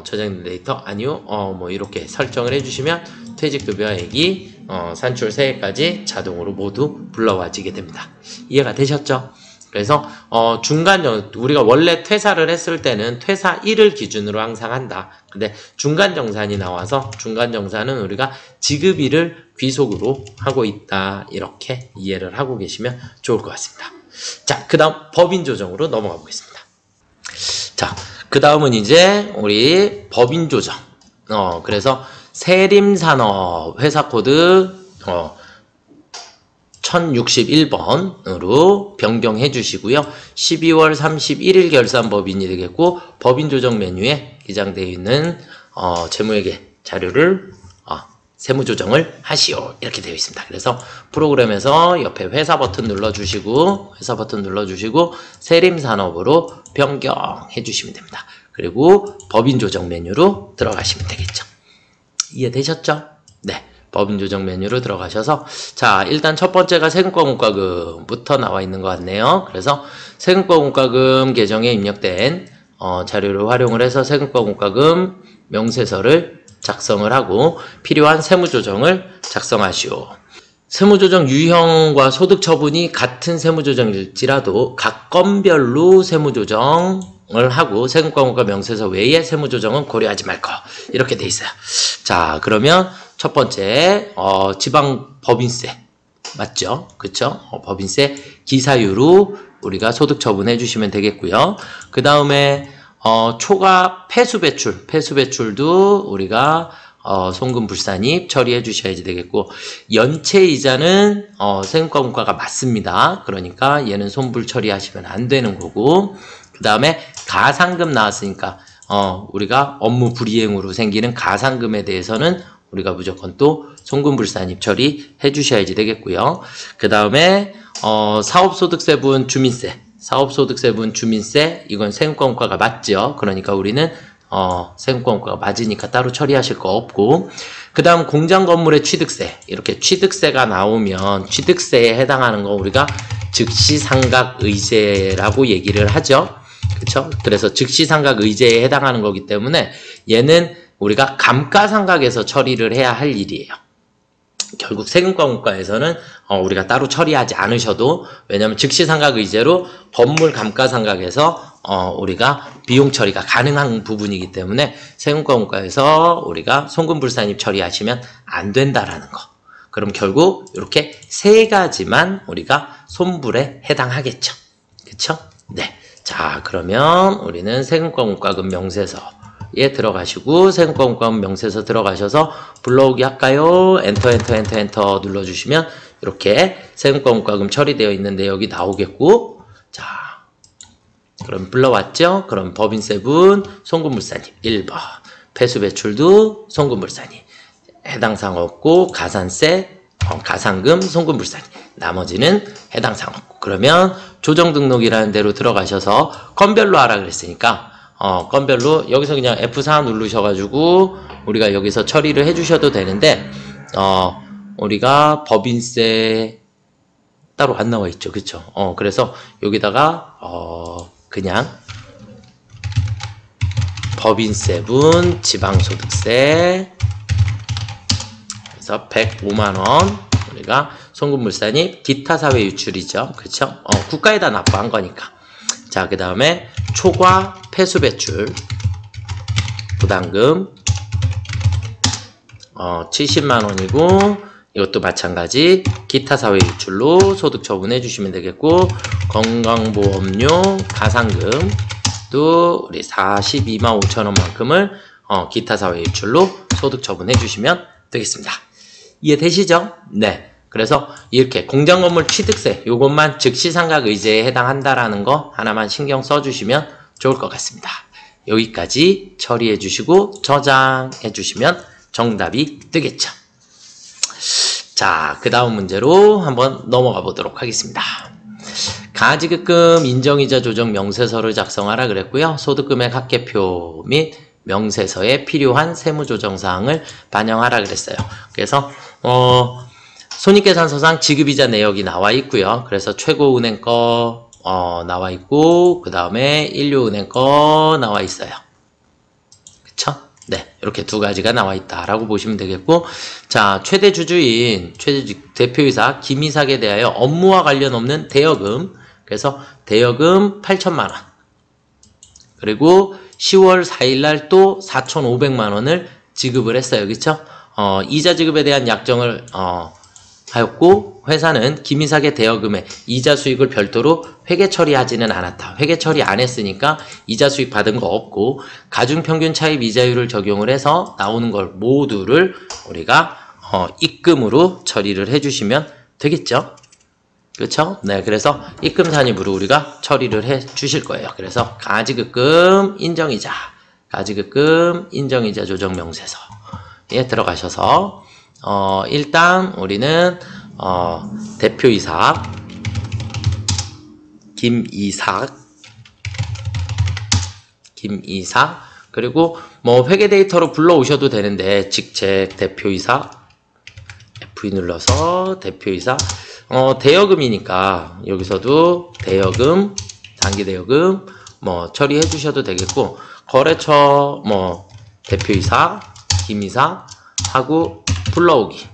저장 데이터 아니요 뭐 이렇게 설정을 해주시면 퇴직급여액이 산출 세액까지 자동으로 모두 불러와지게 됩니다. 이해가 되셨죠? 그래서 우리가 원래 퇴사를 했을 때는 퇴사일을 기준으로 항상 한다. 근데 중간정산이 나와서 중간정산은 우리가 지급일을 귀속으로 하고 있다. 이렇게 이해를 하고 계시면 좋을 것 같습니다. 자, 그 다음 법인조정으로 넘어가 보겠습니다. 자, 그 다음은 이제 우리 법인조정. 그래서 세림산업 회사코드 1061번으로 변경해 주시고요. 12월 31일 결산 법인이 되겠고, 법인 조정 메뉴에 기장되어 있는 재무회계 자료를 세무조정을 하시오, 이렇게 되어 있습니다. 그래서 프로그램에서 옆에 회사 버튼 눌러주시고 세림산업으로 변경해 주시면 됩니다. 그리고 법인 조정 메뉴로 들어가시면 되겠죠. 이해되셨죠? 네, 법인 조정 메뉴로 들어가셔서, 자, 일단 첫 번째가 세금과 공과금부터 나와 있는 것 같네요. 그래서 세금과 공과금 계정에 입력된 자료를 활용을 해서 세금과 공과금 명세서를 작성을 하고 필요한 세무조정을 작성하시오. 세무조정 유형과 소득 처분이 같은 세무조정일지라도 각 건별로 세무조정을 하고 세금과 공과 명세서 외에 세무조정은 고려하지 말 것, 이렇게 돼 있어요. 자, 그러면 첫 번째 지방 법인세 맞죠? 그쵸? 법인세 기사유로 우리가 소득 처분해 주시면 되겠고요. 그 다음에 초과 폐수배출도 우리가 송금불산입 처리해 주셔야지 되겠고, 연체이자는 세금과 공과가 맞습니다. 그러니까 얘는 손불 처리하시면 안 되는 거고, 그 다음에 가상금 나왔으니까 우리가 업무 불이행으로 생기는 가상금에 대해서는 우리가 무조건 또 송금불산입 처리해 주셔야지 되겠고요. 그 다음에 사업소득세분 주민세, 이건 세금과 공과가 맞죠. 그러니까 우리는 세금과 공과가 맞으니까 따로 처리하실 거 없고, 그 다음 공장 건물의 취득세, 이렇게 취득세가 나오면 취득세에 해당하는 거 우리가 즉시상각의제라고 얘기를 하죠. 그쵸? 그래서 즉시상각의제에 해당하는 거기 때문에 얘는 우리가 감가상각에서 처리를 해야 할 일이에요. 결국 세금과 공과에서는 우리가 따로 처리하지 않으셔도, 왜냐하면 즉시상각의제로 건물 감가상각에서 우리가 비용 처리가 가능한 부분이기 때문에 세금과 공과에서 우리가 송금불산입 처리하시면 안 된다라는 거. 그럼 결국 이렇게 세 가지만 우리가 손불에 해당하겠죠. 그쵸? 네. 자, 그러면 우리는 세금과 공과금 명세서에 들어가시고, 세금과 공과금 명세서 들어가셔서 불러오기 할까요? 엔터 눌러주시면 이렇게 세금과 공과금 처리되어 있는 내역이 나오겠고, 자, 그럼 불러왔죠? 그럼 법인세분 송금불산입 1번, 폐수배출도 송금불산입, 해당사항 없고 가산세, 가상금 송금불산입, 나머지는 해당사항 없고. 그러면 조정등록이라는 데로 들어가셔서 건별로 하라 그랬으니까 건별로 여기서 그냥 F4 누르셔가지고 우리가 여기서 처리를 해주셔도 되는데, 우리가 법인세 따로 안 나와 있죠. 그쵸? 그래서 여기다가 그냥 법인세분 지방소득세, 그래서 105만원 우리가 송금불산입 기타 사회 유출이죠. 그쵸? 국가에다 납부한 거니까. 자, 그 다음에 초과 폐수배출 부담금 70만원이고, 이것도 마찬가지 기타 사회 유출로 소득 처분해 주시면 되겠고, 건강보험료 가상금도 우리 42만 5천원만큼을 기타 사회 유출로 소득 처분해 주시면 되겠습니다. 이해되시죠? 네. 그래서 이렇게 공장건물 취득세 요것만 즉시상각의제에 해당한다라는 거 하나만 신경 써주시면 좋을 것 같습니다. 여기까지 처리해 주시고 저장해 주시면 정답이 되겠죠. 자, 그 다음 문제로 한번 넘어가 보도록 하겠습니다. 가지급금 인정이자 조정 명세서를 작성하라 그랬고요. 소득금액 합계표 및 명세서에 필요한 세무조정사항을 반영하라 그랬어요. 그래서 손익계산서상 지급이자 내역이 나와 있고요. 그래서 최고은행 거 나와 있고, 그 다음에 인류은행 거 나와 있어요. 그쵸? 네, 이렇게 두 가지가 나와 있다라고 보시면 되겠고, 자, 최대 대표이사 김이삭에 대하여 업무와 관련 없는 대여금, 그래서 대여금 8천만 원, 그리고 10월 4일날 또 4,500만원을 지급을 했어요. 그쵸? 이자 지급에 대한 약정을 하였고, 회사는 김이삭의 대여금에 이자 수익을 별도로 회계 처리하지는 않았다. 회계 처리 안 했으니까 이자 수익 받은 거 없고, 가중평균 차입 이자율을 적용을 해서 나오는 걸 모두를 우리가 입금으로 처리를 해주시면 되겠죠. 그렇죠? 네, 그래서 입금 산입으로 우리가 처리를 해 주실 거예요. 그래서 가지급금 인정이자, 가지급금 인정이자 조정 명세서에 들어가셔서 일단 우리는 대표이사 김이삭 그리고 뭐 회계 데이터로 불러오셔도 되는데 직책 대표이사 F2 눌러서 대표이사 대여금이니까 여기서도 대여금, 단기 대여금 뭐 처리해 주셔도 되겠고, 거래처 뭐 대표이사, 김이사 하고 불러오기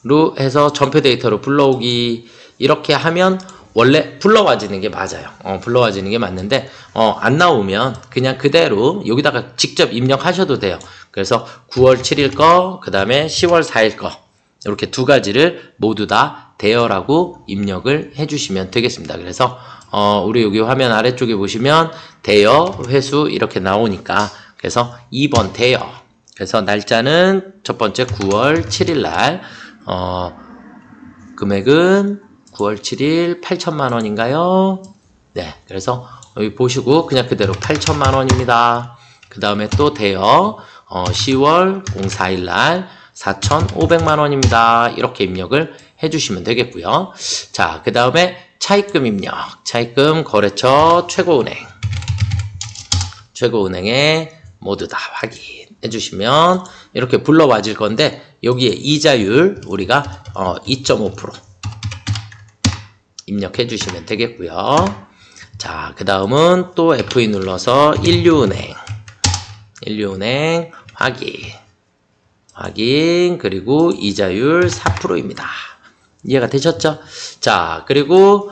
로 해서 전표 데이터로 불러오기 이렇게 하면 원래 불러와지는 게 맞아요. 불러와지는 게 맞는데 안 나오면 그냥 그대로 여기다가 직접 입력하셔도 돼요. 그래서 9월 7일 거, 그 다음에 10월 4일 거 이렇게 두 가지를 모두 다 대여라고 입력을 해주시면 되겠습니다. 그래서 우리 여기 화면 아래쪽에 보시면 대여, 회수 이렇게 나오니까 그래서 2번 대여. 그래서 날짜는 첫 번째 9월 7일 날 금액은 9월 7일 8천만 원인가요? 네, 그래서 여기 보시고 그냥 그대로 8천만 원입니다. 그 다음에 또 대여 10월 04일 날 4,500만 원입니다. 이렇게 입력을 해주시면 되겠고요. 자, 그 다음에 차입금 입력, 차입금 거래처 최고은행에 모두 다 확인해 주시면 이렇게 불러와질 건데 여기에 이자율 우리가 2.5% 입력해 주시면 되겠고요. 자, 그 다음은 또 F2 눌러서 인류은행 확인 그리고 이자율 4%입니다. 이해가 되셨죠? 자, 그리고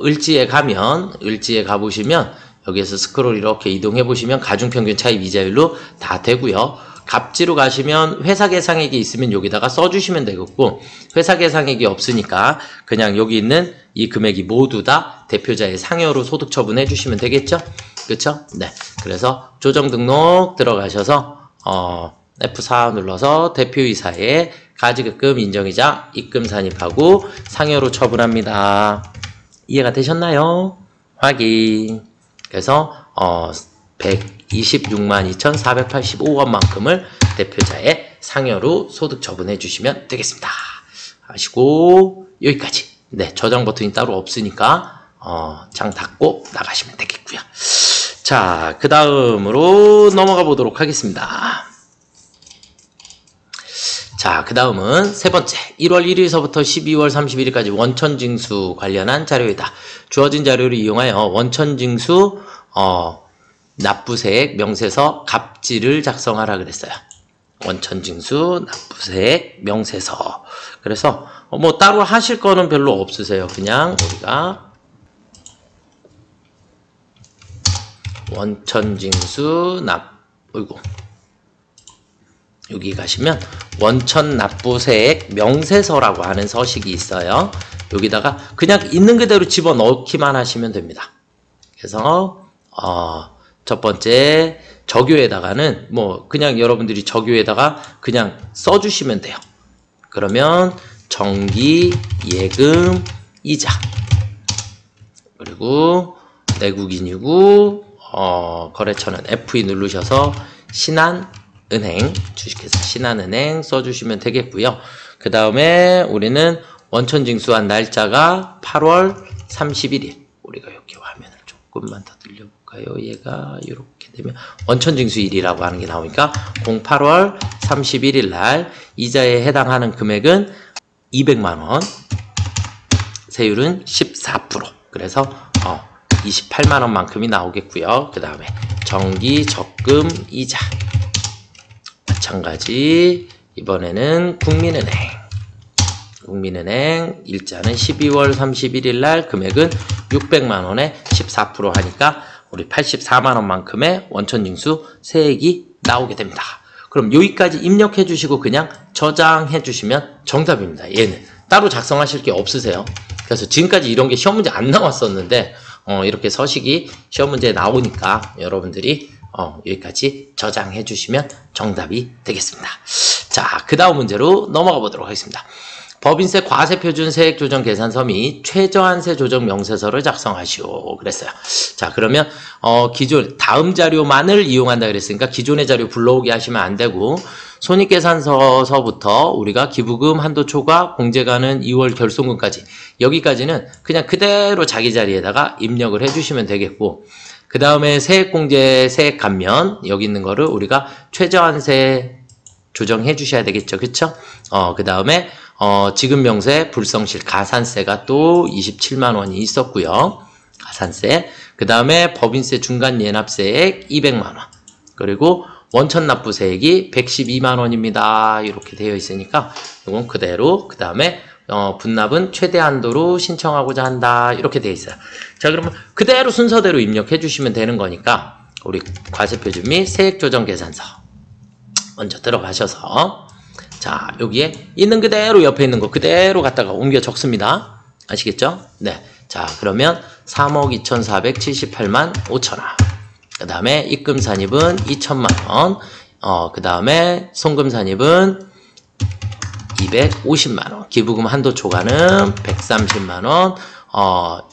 을지에 가보시면 여기에서 스크롤 이렇게 이동해 보시면 가중평균 차입 이자율로 다 되고요. 갑지로 가시면 회사 계상액이 있으면 여기다가 써주시면 되겠고, 회사 계상액이 없으니까 그냥 여기 있는 이 금액이 모두 다 대표자의 상여로 소득 처분해 주시면 되겠죠? 그쵸? 네. 그래서 조정 등록 들어가셔서 F4 눌러서 대표이사에 가지급금 인정이자 입금 산입하고 상여로 처분합니다. 이해가 되셨나요? 확인. 그래서 126만 2,485원만큼을 대표자의 상여로 소득 처분해 주시면 되겠습니다. 하시고 여기까지. 네, 저장 버튼이 따로 없으니까 장 닫고 나가시면 되겠고요. 자, 그 다음으로 넘어가 보도록 하겠습니다. 자, 그 다음은 세 번째 1월 1일서부터 12월 31일까지 원천징수 관련한 자료이다. 주어진 자료를 이용하여 원천징수 납부세액 명세서 갑지를 작성하라 그랬어요. 원천징수 납부세액 명세서. 그래서 뭐 따로 하실 거는 별로 없으세요. 그냥 우리가 원천징수 여기 가시면 원천 납부세액 명세서라고 하는 서식이 있어요. 여기다가 그냥 있는 그대로 집어넣기만 하시면 됩니다. 그래서 첫 번째 적요에다가는 뭐 그냥 여러분들이 적요에다가 그냥 써주시면 돼요. 그러면 정기 예금 이자 그리고 내국인이고 거래처는 F2 누르셔서 신한은행, 주식회사 신한은행 써주시면 되겠고요. 그 다음에 우리는 원천징수한 날짜가 8월 31일. 우리가 이렇게 화면을 조금만 더 늘려볼까요? 얘가 이렇게 되면 원천징수일이라고 하는 게 나오니까 08월 31일 날 이자에 해당하는 금액은 200만원, 세율은 14%. 그래서 28만원만큼이 나오겠고요. 그 다음에 정기 적금 이자 마찬가지. 이번에는 국민은행 일자는 12월 31일 날 금액은 600만원에 14% 하니까 우리 84만원만큼의 원천징수 세액이 나오게 됩니다. 그럼 여기까지 입력해 주시고 그냥 저장해 주시면 정답입니다. 얘는 따로 작성하실 게 없으세요. 그래서 지금까지 이런 게 시험 문제 안 나왔었는데 이렇게 서식이 시험 문제에 나오니까 여러분들이 여기까지 저장해 주시면 정답이 되겠습니다. 자, 그 다음 문제로 넘어가 보도록 하겠습니다. 법인세 과세표준 세액조정 계산서 및 최저한세 조정 명세서를 작성하시오 그랬어요. 자, 그러면 기존 다음 자료만을 이용한다 그랬으니까 기존의 자료 불러오게 하시면 안 되고 손익계산서서부터 우리가 기부금 한도 초과 공제가는 2월 결손금까지 여기까지는 그냥 그대로 자기 자리에다가 입력을 해주시면 되겠고 그 다음에 세액공제 세액감면 여기 있는 거를 우리가 최저한세 조정해 주셔야 되겠죠. 그쵸? 그 다음에 지급 명세 불성실 가산세가 또 27만 원이 있었고요. 가산세. 그 다음에 법인세 중간 예납세액 200만 원. 그리고 원천 납부세액이 112만 원입니다. 이렇게 되어 있으니까 이건 그대로 그 다음에 분납은 최대 한도로 신청하고자 한다. 이렇게 되어 있어요. 자, 그러면 그대로 순서대로 입력해 주시면 되는 거니까 우리 과세표준 및 세액조정 계산서 먼저 들어가셔서 자, 여기에 있는 그대로 옆에 있는 거 그대로 갖다가 옮겨 적습니다. 아시겠죠? 네. 자, 그러면 3억 2,478만 5천 원. 그 다음에 입금 산입은 2천만 원. 그 다음에 송금 산입은 250만 원. 기부금 한도 초과는 130만 원.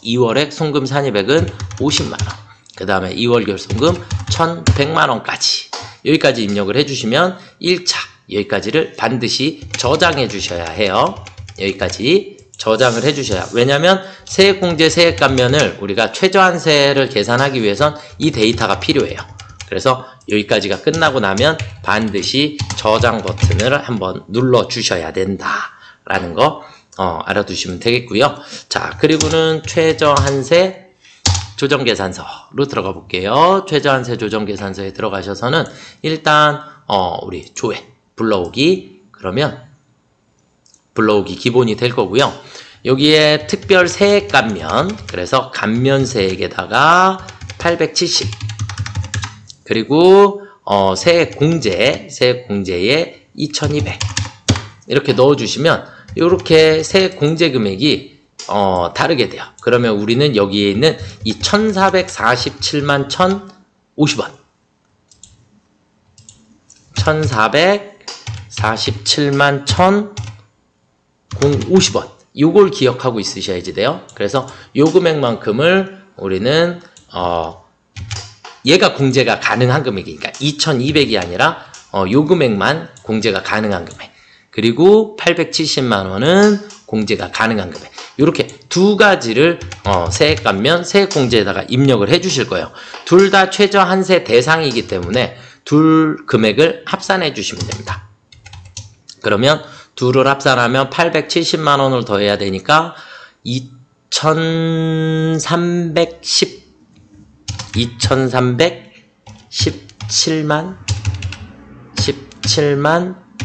2월액 송금 산입액은 50만 원. 그 다음에 2월 결손금 1,100만 원까지. 여기까지 입력을 해주시면 1차 여기까지를 반드시 저장해 주셔야 해요. 여기까지 저장을 해 주셔야. 왜냐하면 세액공제 세액감면을 우리가 최저한세를 계산하기 위해선 이 데이터가 필요해요. 그래서 여기까지가 끝나고 나면 반드시 저장 버튼을 한번 눌러 주셔야 된다라는 거 알아두시면 되겠고요. 자, 그리고는 최저한세 조정계산서로 들어가 볼게요. 최저한세 조정계산서에 들어가셔서는 일단 우리 조회 불러오기 그러면 불러오기 기본이 될 거고요. 여기에 특별 세액 감면 그래서 감면세액에다가 870 그리고 세액 공제에 2200 이렇게 넣어주시면 이렇게 세액 공제 금액이 다르게 돼요. 그러면 우리는 여기에 있는 이 1447만 1050원 1447만 1050원 요걸 기억하고 있으셔야지 돼요. 그래서 요 금액만큼을 우리는 얘가 공제가 가능한 금액이니까 2200이 아니라 요 금액만 공제가 가능한 금액 그리고 870만 원은 공제가 가능한 금액 이렇게 두 가지를 세액 감면, 세액 공제에다가 입력을 해 주실 거예요. 둘 다 최저 한세 대상이기 때문에 둘 금액을 합산해 주시면 됩니다. 그러면 둘을 합산하면 870만 원을 더해야 되니까 2317만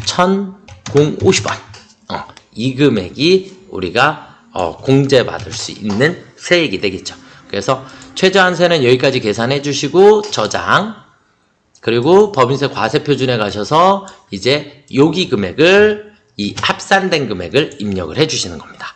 1050원 이 금액이 우리가 공제받을 수 있는 세액이 되겠죠. 그래서 최저한세는 여기까지 계산해 주시고 저장 그리고 법인세 과세표준에 가셔서 이제 여기 금액을 이 합산된 금액을 입력을 해 주시는 겁니다.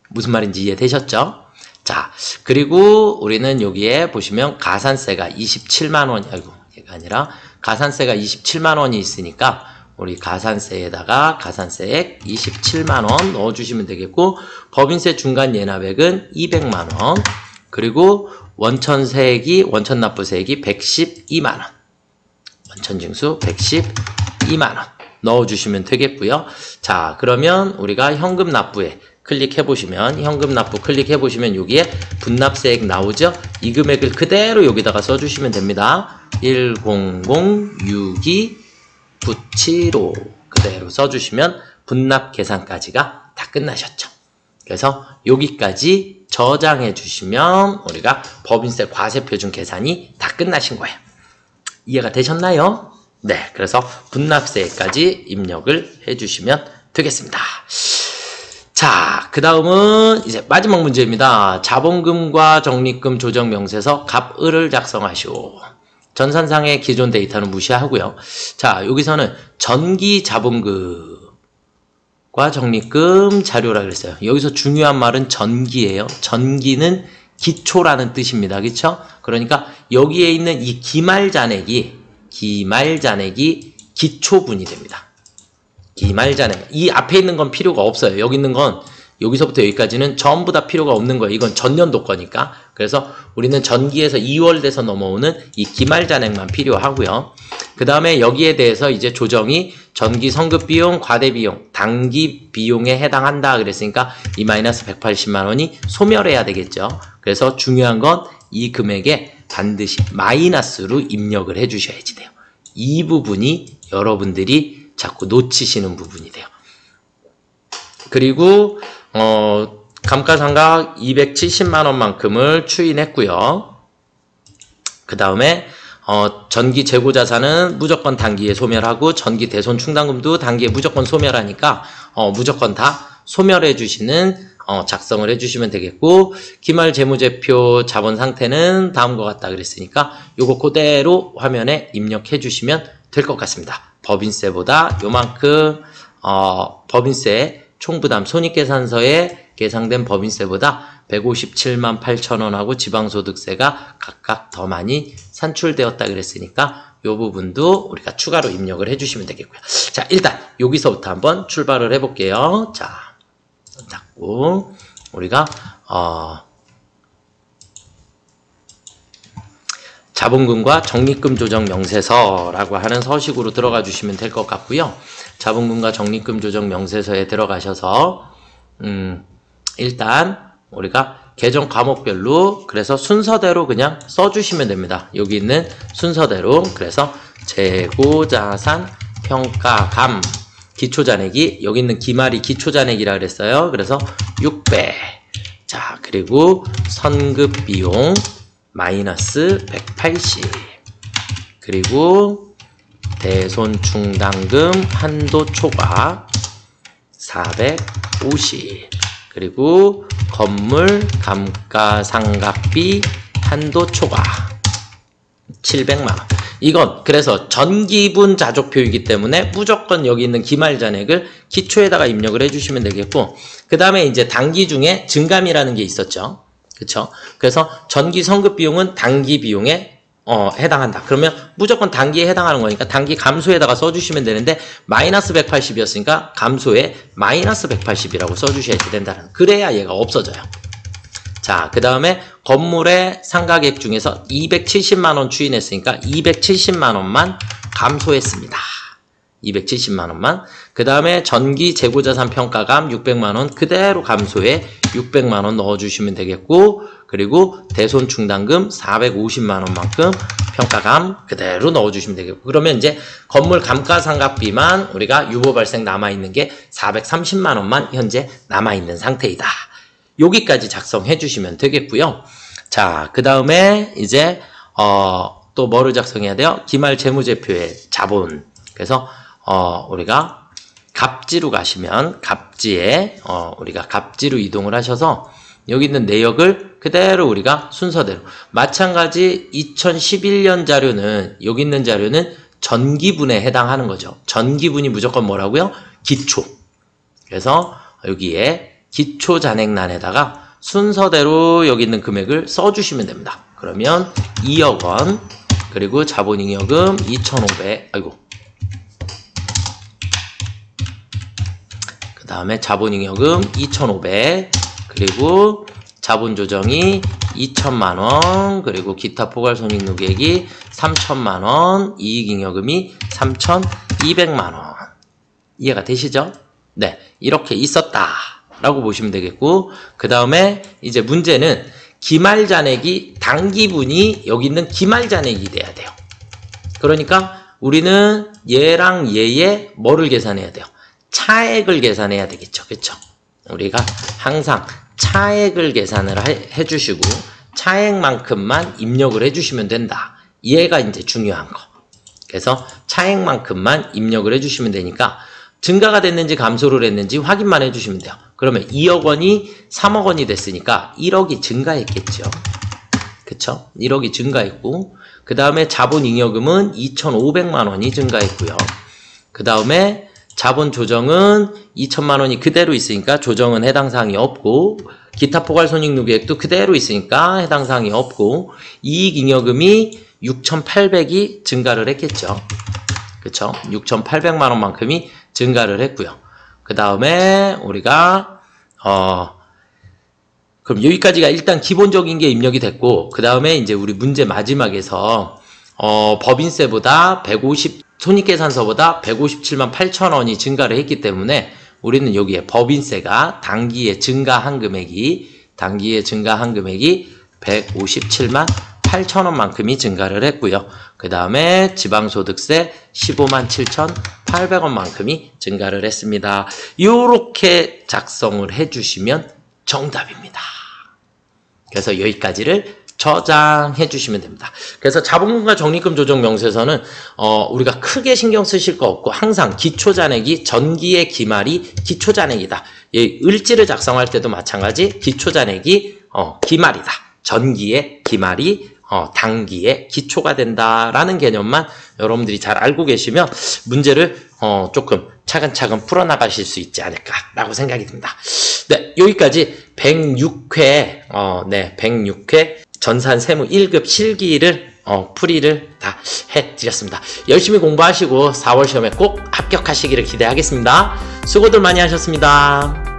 무슨 말인지 이해되셨죠? 자, 그리고 우리는 여기에 보시면 가산세가 27만 원, 아이고, 얘가 아니라 가산세가 27만 원이 있으니까 우리 가산세에다가 가산세액 27만 원 넣어주시면 되겠고 법인세 중간 예납액은 200만 원 그리고 원천 납부세액이 112만 원 원천징수 112만 원 넣어주시면 되겠고요. 자, 그러면 우리가 현금 납부에 클릭해 보시면 현금 납부 클릭해 보시면 여기에 분납세액 나오죠. 이 금액을 그대로 여기다가 써주시면 됩니다. 10062-975 그대로 써주시면 분납 계산까지가 다 끝나셨죠. 그래서 여기까지 저장해 주시면 우리가 법인세 과세표준 계산이 다 끝나신 거예요. 이해가 되셨나요? 네, 그래서 분납세까지 입력을 해주시면 되겠습니다. 자, 그 다음은 이제 마지막 문제입니다. 자본금과 적립금 조정 명세서 갑을을 작성하시오. 전산상의 기존 데이터는 무시하고요. 자, 여기서는 전기 자본금과 적립금 자료라 그랬어요. 여기서 중요한 말은 전기예요. 전기는 기초라는 뜻입니다. 그렇죠? 그러니까 여기에 있는 이 기말 잔액이 기초분이 됩니다. 기말잔액. 이 앞에 있는 건 필요가 없어요. 여기 있는 건 여기서부터 여기까지는 전부 다 필요가 없는 거예요. 이건 전년도 거니까. 그래서 우리는 전기에서 2월 돼서 넘어오는 이 기말잔액만 필요하고요. 그 다음에 여기에 대해서 이제 조정이 전기 성급 비용, 과대 비용, 단기 비용에 해당한다 그랬으니까 이 마이너스 180만 원이 소멸해야 되겠죠. 그래서 중요한 건 이 금액에 반드시 마이너스로 입력을 해 주셔야지 돼요. 이 부분이 여러분들이 자꾸 놓치시는 부분이 돼요. 그리고 감가상각 270만 원만큼을 추인했고요. 그 다음에 전기 재고 자산은 무조건 단기에 소멸하고 전기 대손 충당금도 단기에 무조건 소멸하니까 무조건 다 소멸해 주시는 작성을 해 주시면 되겠고, 기말 재무제표 자본 상태는 다음과 같다 그랬으니까 요거 그대로 화면에 입력해 주시면 될 것 같습니다. 법인세보다 요만큼 법인세 총부담 손익계산서에 계상된 법인세보다 157만 8천 원하고 지방소득세가 각각 더 많이 산출되었다 그랬으니까 이 부분도 우리가 추가로 입력을 해주시면 되겠고요. 자, 일단 여기서부터 한번 출발을 해볼게요. 자, 닫고 우리가 자본금과 적립금 조정 명세서라고 하는 서식으로 들어가 주시면 될 것 같고요. 자본금과 적립금 조정 명세서에 들어가셔서 일단 우리가 계정 과목별로 그래서 순서대로 그냥 써주시면 됩니다. 여기 있는 순서대로. 그래서 재고자산 평가감 기초잔액이 여기 있는 기말이 기초잔액이라 그랬어요. 그래서 600. 자, 그리고 선급비용 마이너스 180. 그리고 대손충당금 한도 초과 450. 그리고 건물 감가상각비 한도 초과 700만원. 이건 그래서 전기분 자족표이기 때문에 무조건 여기 있는 기말잔액을 기초에다가 입력을 해주시면 되겠고, 그 다음에 이제 단기 중에 증감이라는 게 있었죠. 그쵸? 그래서 전기 성급 비용은 단기 비용에 해당한다. 그러면 무조건 단기에 해당하는 거니까 단기 감소에다가 써주시면 되는데, 마이너스 180이었으니까 감소에 마이너스 180이라고 써주셔야 된다는, 그래야 얘가 없어져요. 자, 그 다음에 건물의 상가액 중에서 270만원 추인했으니까 270만원만 감소했습니다. 270만원만. 그 다음에 전기 재고자산 평가감 600만원 그대로 감소해 600만원 넣어주시면 되겠고, 그리고 대손충당금 450만원만큼 평가감 그대로 넣어주시면 되겠고, 그러면 이제 건물 감가상각비만 우리가 유보 발생 남아있는 게 430만원만 현재 남아있는 상태이다. 여기까지 작성해 주시면 되겠고요. 자, 그 다음에 이제 또 뭐를 작성해야 돼요? 기말 재무제표의 자본. 그래서 우리가 갑지로 가시면 갑지에 우리가 갑지로 이동을 하셔서 여기 있는 내역을 그대로 우리가 순서대로, 마찬가지 2011년 자료는 여기 있는 자료는 전기분에 해당하는 거죠. 전기분이 무조건 뭐라고요? 기초. 그래서 여기에 기초 잔액란에다가 순서대로 여기 있는 금액을 써주시면 됩니다. 그러면 2억 원, 그리고 자본잉여금 2,500, 그 다음에 자본잉여금 2,500, 그리고 자본조정이 2천만원, 그리고 기타 포괄손익누계액이 3천만원, 이익잉여금이 3,200만원. 이해가 되시죠? 네, 이렇게 있었다 라고 보시면 되겠고, 그 다음에 이제 문제는 기말잔액이 단기분이 여기 있는 기말잔액이 돼야 돼요. 그러니까 우리는 얘랑 얘의 뭐를 계산해야 돼요? 차액을 계산해야 되겠죠. 그쵸? 우리가 항상 차액을 계산을 해주시고 차액만큼만 입력을 해주시면 된다. 얘가 이제 중요한 거. 그래서 차액만큼만 입력을 해주시면 되니까 증가가 됐는지 감소를 했는지 확인만 해주시면 돼요. 그러면 2억 원이 3억 원이 됐으니까 1억이 증가했겠죠. 그쵸? 1억이 증가했고, 그 다음에 자본잉여금은 2,500만 원이 증가했고요. 그 다음에 자본 조정은 2천만 원이 그대로 있으니까 조정은 해당 사항이 없고, 기타 포괄손익누계액도 그대로 있으니까 해당 사항이 없고, 이익잉여금이 6,800이 증가를 했겠죠. 그쵸? 6,800만 원만큼이 증가를 했고요. 그 다음에 우리가 그럼 여기까지가 일단 기본적인 게 입력이 됐고, 그 다음에 이제 우리 문제 마지막에서 법인세보다 손익계산서보다 157만 8천 원이 증가를 했기 때문에 우리는 여기에 법인세가 단기에 증가한 금액이 157만 8천 원만큼이 증가를 했고요. 그 다음에 지방소득세 15만 7,800원만큼이 증가를 했습니다. 이렇게 작성을 해주시면 정답입니다. 그래서 여기까지를 저장해 주시면 됩니다. 그래서 자본금과 적립금 조정 명세서는 우리가 크게 신경 쓰실 거 없고 항상 기초잔액이 전기의 기말이 기초잔액이다. 을지를 작성할 때도 마찬가지 기초잔액이 기말이다. 전기의 기말이 단기의 기초가 된다라는 개념만 여러분들이 잘 알고 계시면 문제를 조금 차근차근 풀어나가실 수 있지 않을까라고 생각이 듭니다. 네, 여기까지 106회 106회 전산 세무 1급 실기를 풀이를 다 해드렸습니다. 열심히 공부하시고 4월 시험에 꼭 합격하시기를 기대하겠습니다. 수고들 많이 하셨습니다.